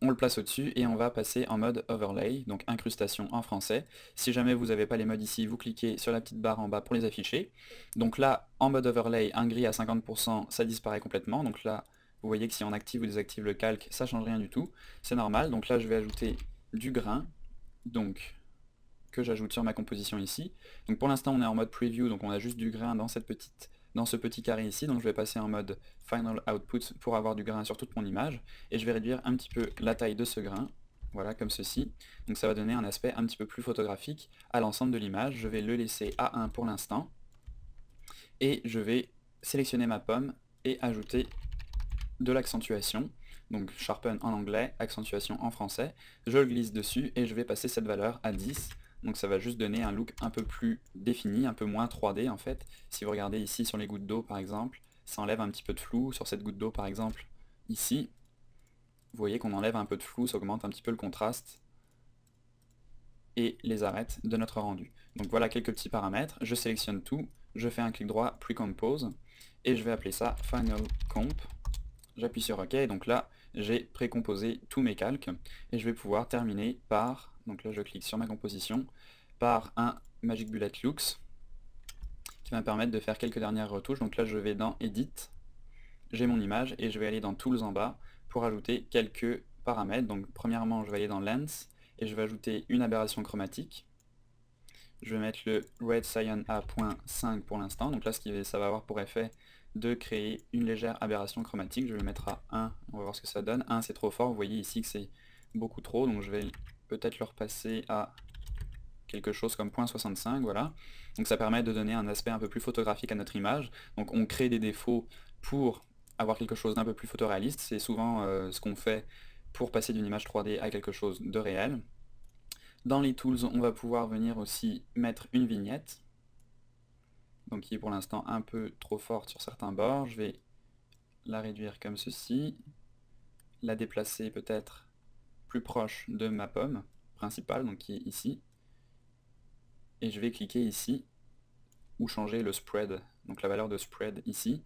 On le place au-dessus et on va passer en mode overlay, donc incrustation en français. Si jamais vous n'avez pas les modes ici, vous cliquez sur la petite barre en bas pour les afficher. Donc là, en mode overlay, un gris à 50%, ça disparaît complètement. Donc là, vous voyez que si on active ou désactive le calque, ça change rien du tout. C'est normal. Donc là, je vais ajouter du grain, donc que j'ajoute sur ma composition ici. Donc pour l'instant, on est en mode preview, donc on a juste du grain dans ce petit carré ici, donc je vais passer en mode Final Output pour avoir du grain sur toute mon image, et je vais réduire un petit peu la taille de ce grain, voilà, comme ceci. Donc ça va donner un aspect un petit peu plus photographique à l'ensemble de l'image. Je vais le laisser à 1 pour l'instant, et je vais sélectionner ma pomme et ajouter de l'accentuation, donc sharpen en anglais, accentuation en français. Je le glisse dessus et je vais passer cette valeur à 10. Donc ça va juste donner un look un peu plus défini, un peu moins 3D en fait. Si vous regardez ici sur les gouttes d'eau par exemple, ça enlève un petit peu de flou. Sur cette goutte d'eau par exemple, ici, vous voyez qu'on enlève un peu de flou, ça augmente un petit peu le contraste et les arêtes de notre rendu. Donc voilà quelques petits paramètres. Je sélectionne tout, je fais un clic droit, Pre-Compose, et je vais appeler ça Final Comp. J'appuie sur OK, donc là j'ai précomposé tous mes calques et je vais pouvoir terminer par, donc là je clique sur ma composition, par un Magic Bullet Looks qui va me permettre de faire quelques dernières retouches. Donc là je vais dans Edit, j'ai mon image et je vais aller dans Tools en bas pour ajouter quelques paramètres. Donc premièrement je vais aller dans Lens et je vais ajouter une aberration chromatique. Je vais mettre le Red Cyan A.5 pour l'instant, donc là ça va avoir pour effet de créer une légère aberration chromatique. Je vais le mettre à 1, on va voir ce que ça donne. 1 c'est trop fort, vous voyez ici que c'est beaucoup trop, donc je vais peut-être le repasser à quelque chose comme 0.65, voilà. Donc ça permet de donner un aspect un peu plus photographique à notre image. Donc on crée des défauts pour avoir quelque chose d'un peu plus photoréaliste, c'est souvent ce qu'on fait pour passer d'une image 3D à quelque chose de réel. Dans les tools, on va pouvoir venir aussi mettre une vignette, donc qui est pour l'instant un peu trop forte sur certains bords. Je vais la réduire comme ceci, la déplacer peut-être plus proche de ma pomme principale, donc qui est ici, et je vais cliquer ici, ou changer le spread, donc la valeur de spread ici,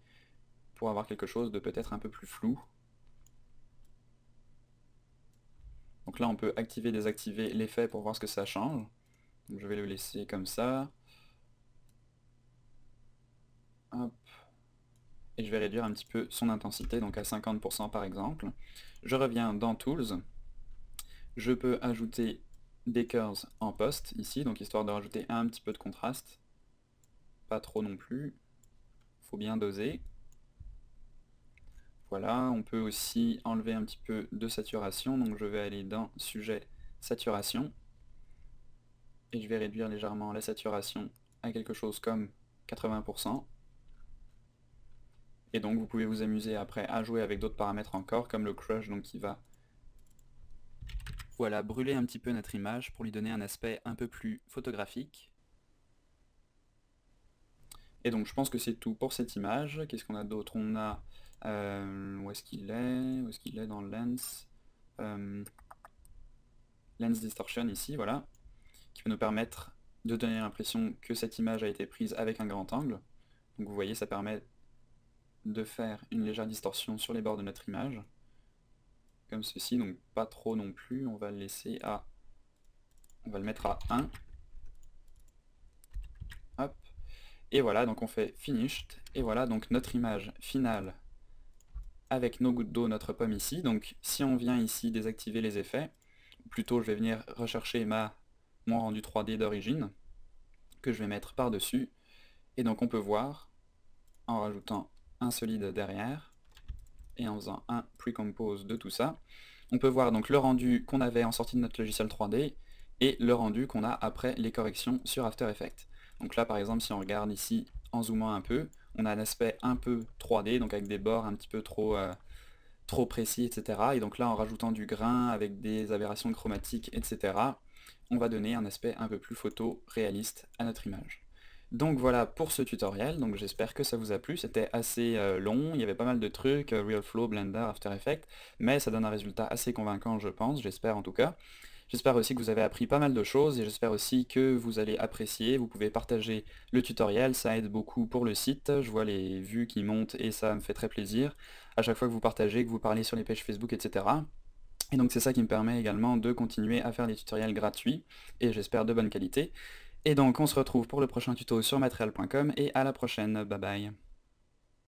pour avoir quelque chose de peut-être un peu plus flou. Donc là on peut activer, désactiver l'effet pour voir ce que ça change. Donc je vais le laisser comme ça. Hop. Et je vais réduire un petit peu son intensité, donc à 50% par exemple. Je reviens dans Tools. Je peux ajouter des curves en post ici, donc histoire de rajouter un petit peu de contraste. Pas trop non plus. Faut bien doser. Voilà, on peut aussi enlever un petit peu de saturation, donc je vais aller dans Sujet, Saturation. Et je vais réduire légèrement la saturation à quelque chose comme 80%. Et donc vous pouvez vous amuser après à jouer avec d'autres paramètres encore, comme le crush, donc qui va voilà, brûler un petit peu notre image pour lui donner un aspect un peu plus photographique. Et donc je pense que c'est tout pour cette image. Qu'est-ce qu'on a d'autre? On a... où est-ce qu'il est? Où est-ce qu'il est dans Lens? Lens Distortion ici, voilà, qui va nous permettre de donner l'impression que cette image a été prise avec un grand angle. Donc vous voyez, ça permet de faire une légère distorsion sur les bords de notre image, comme ceci, donc pas trop non plus, on va le laisser à... on va le mettre à 1. Hop. Et voilà, donc on fait Finished, et voilà donc notre image finale avec nos gouttes d'eau, notre pomme ici. Donc si on vient ici désactiver les effets, ou plutôt je vais venir rechercher mon rendu 3D d'origine, que je vais mettre par-dessus, et donc on peut voir, en rajoutant un solide derrière, et en faisant un pre-compose de tout ça, on peut voir donc le rendu qu'on avait en sortie de notre logiciel 3D, et le rendu qu'on a après les corrections sur After Effects. Donc là par exemple si on regarde ici en zoomant un peu, on a un aspect un peu 3D, donc avec des bords un petit peu trop trop précis, etc. Et donc là, en rajoutant du grain avec des aberrations chromatiques, etc., on va donner un aspect un peu plus photo réaliste à notre image. Donc voilà pour ce tutoriel, donc j'espère que ça vous a plu, c'était assez long, il y avait pas mal de trucs, RealFlow, Blender, After Effects, mais ça donne un résultat assez convaincant je pense, j'espère en tout cas. J'espère aussi que vous avez appris pas mal de choses et j'espère aussi que vous allez apprécier, vous pouvez partager le tutoriel, ça aide beaucoup pour le site, je vois les vues qui montent et ça me fait très plaisir à chaque fois que vous partagez, que vous parlez sur les pages Facebook, etc. Et donc c'est ça qui me permet également de continuer à faire des tutoriels gratuits et j'espère de bonne qualité. Et donc on se retrouve pour le prochain tuto sur material.com et à la prochaine, bye bye.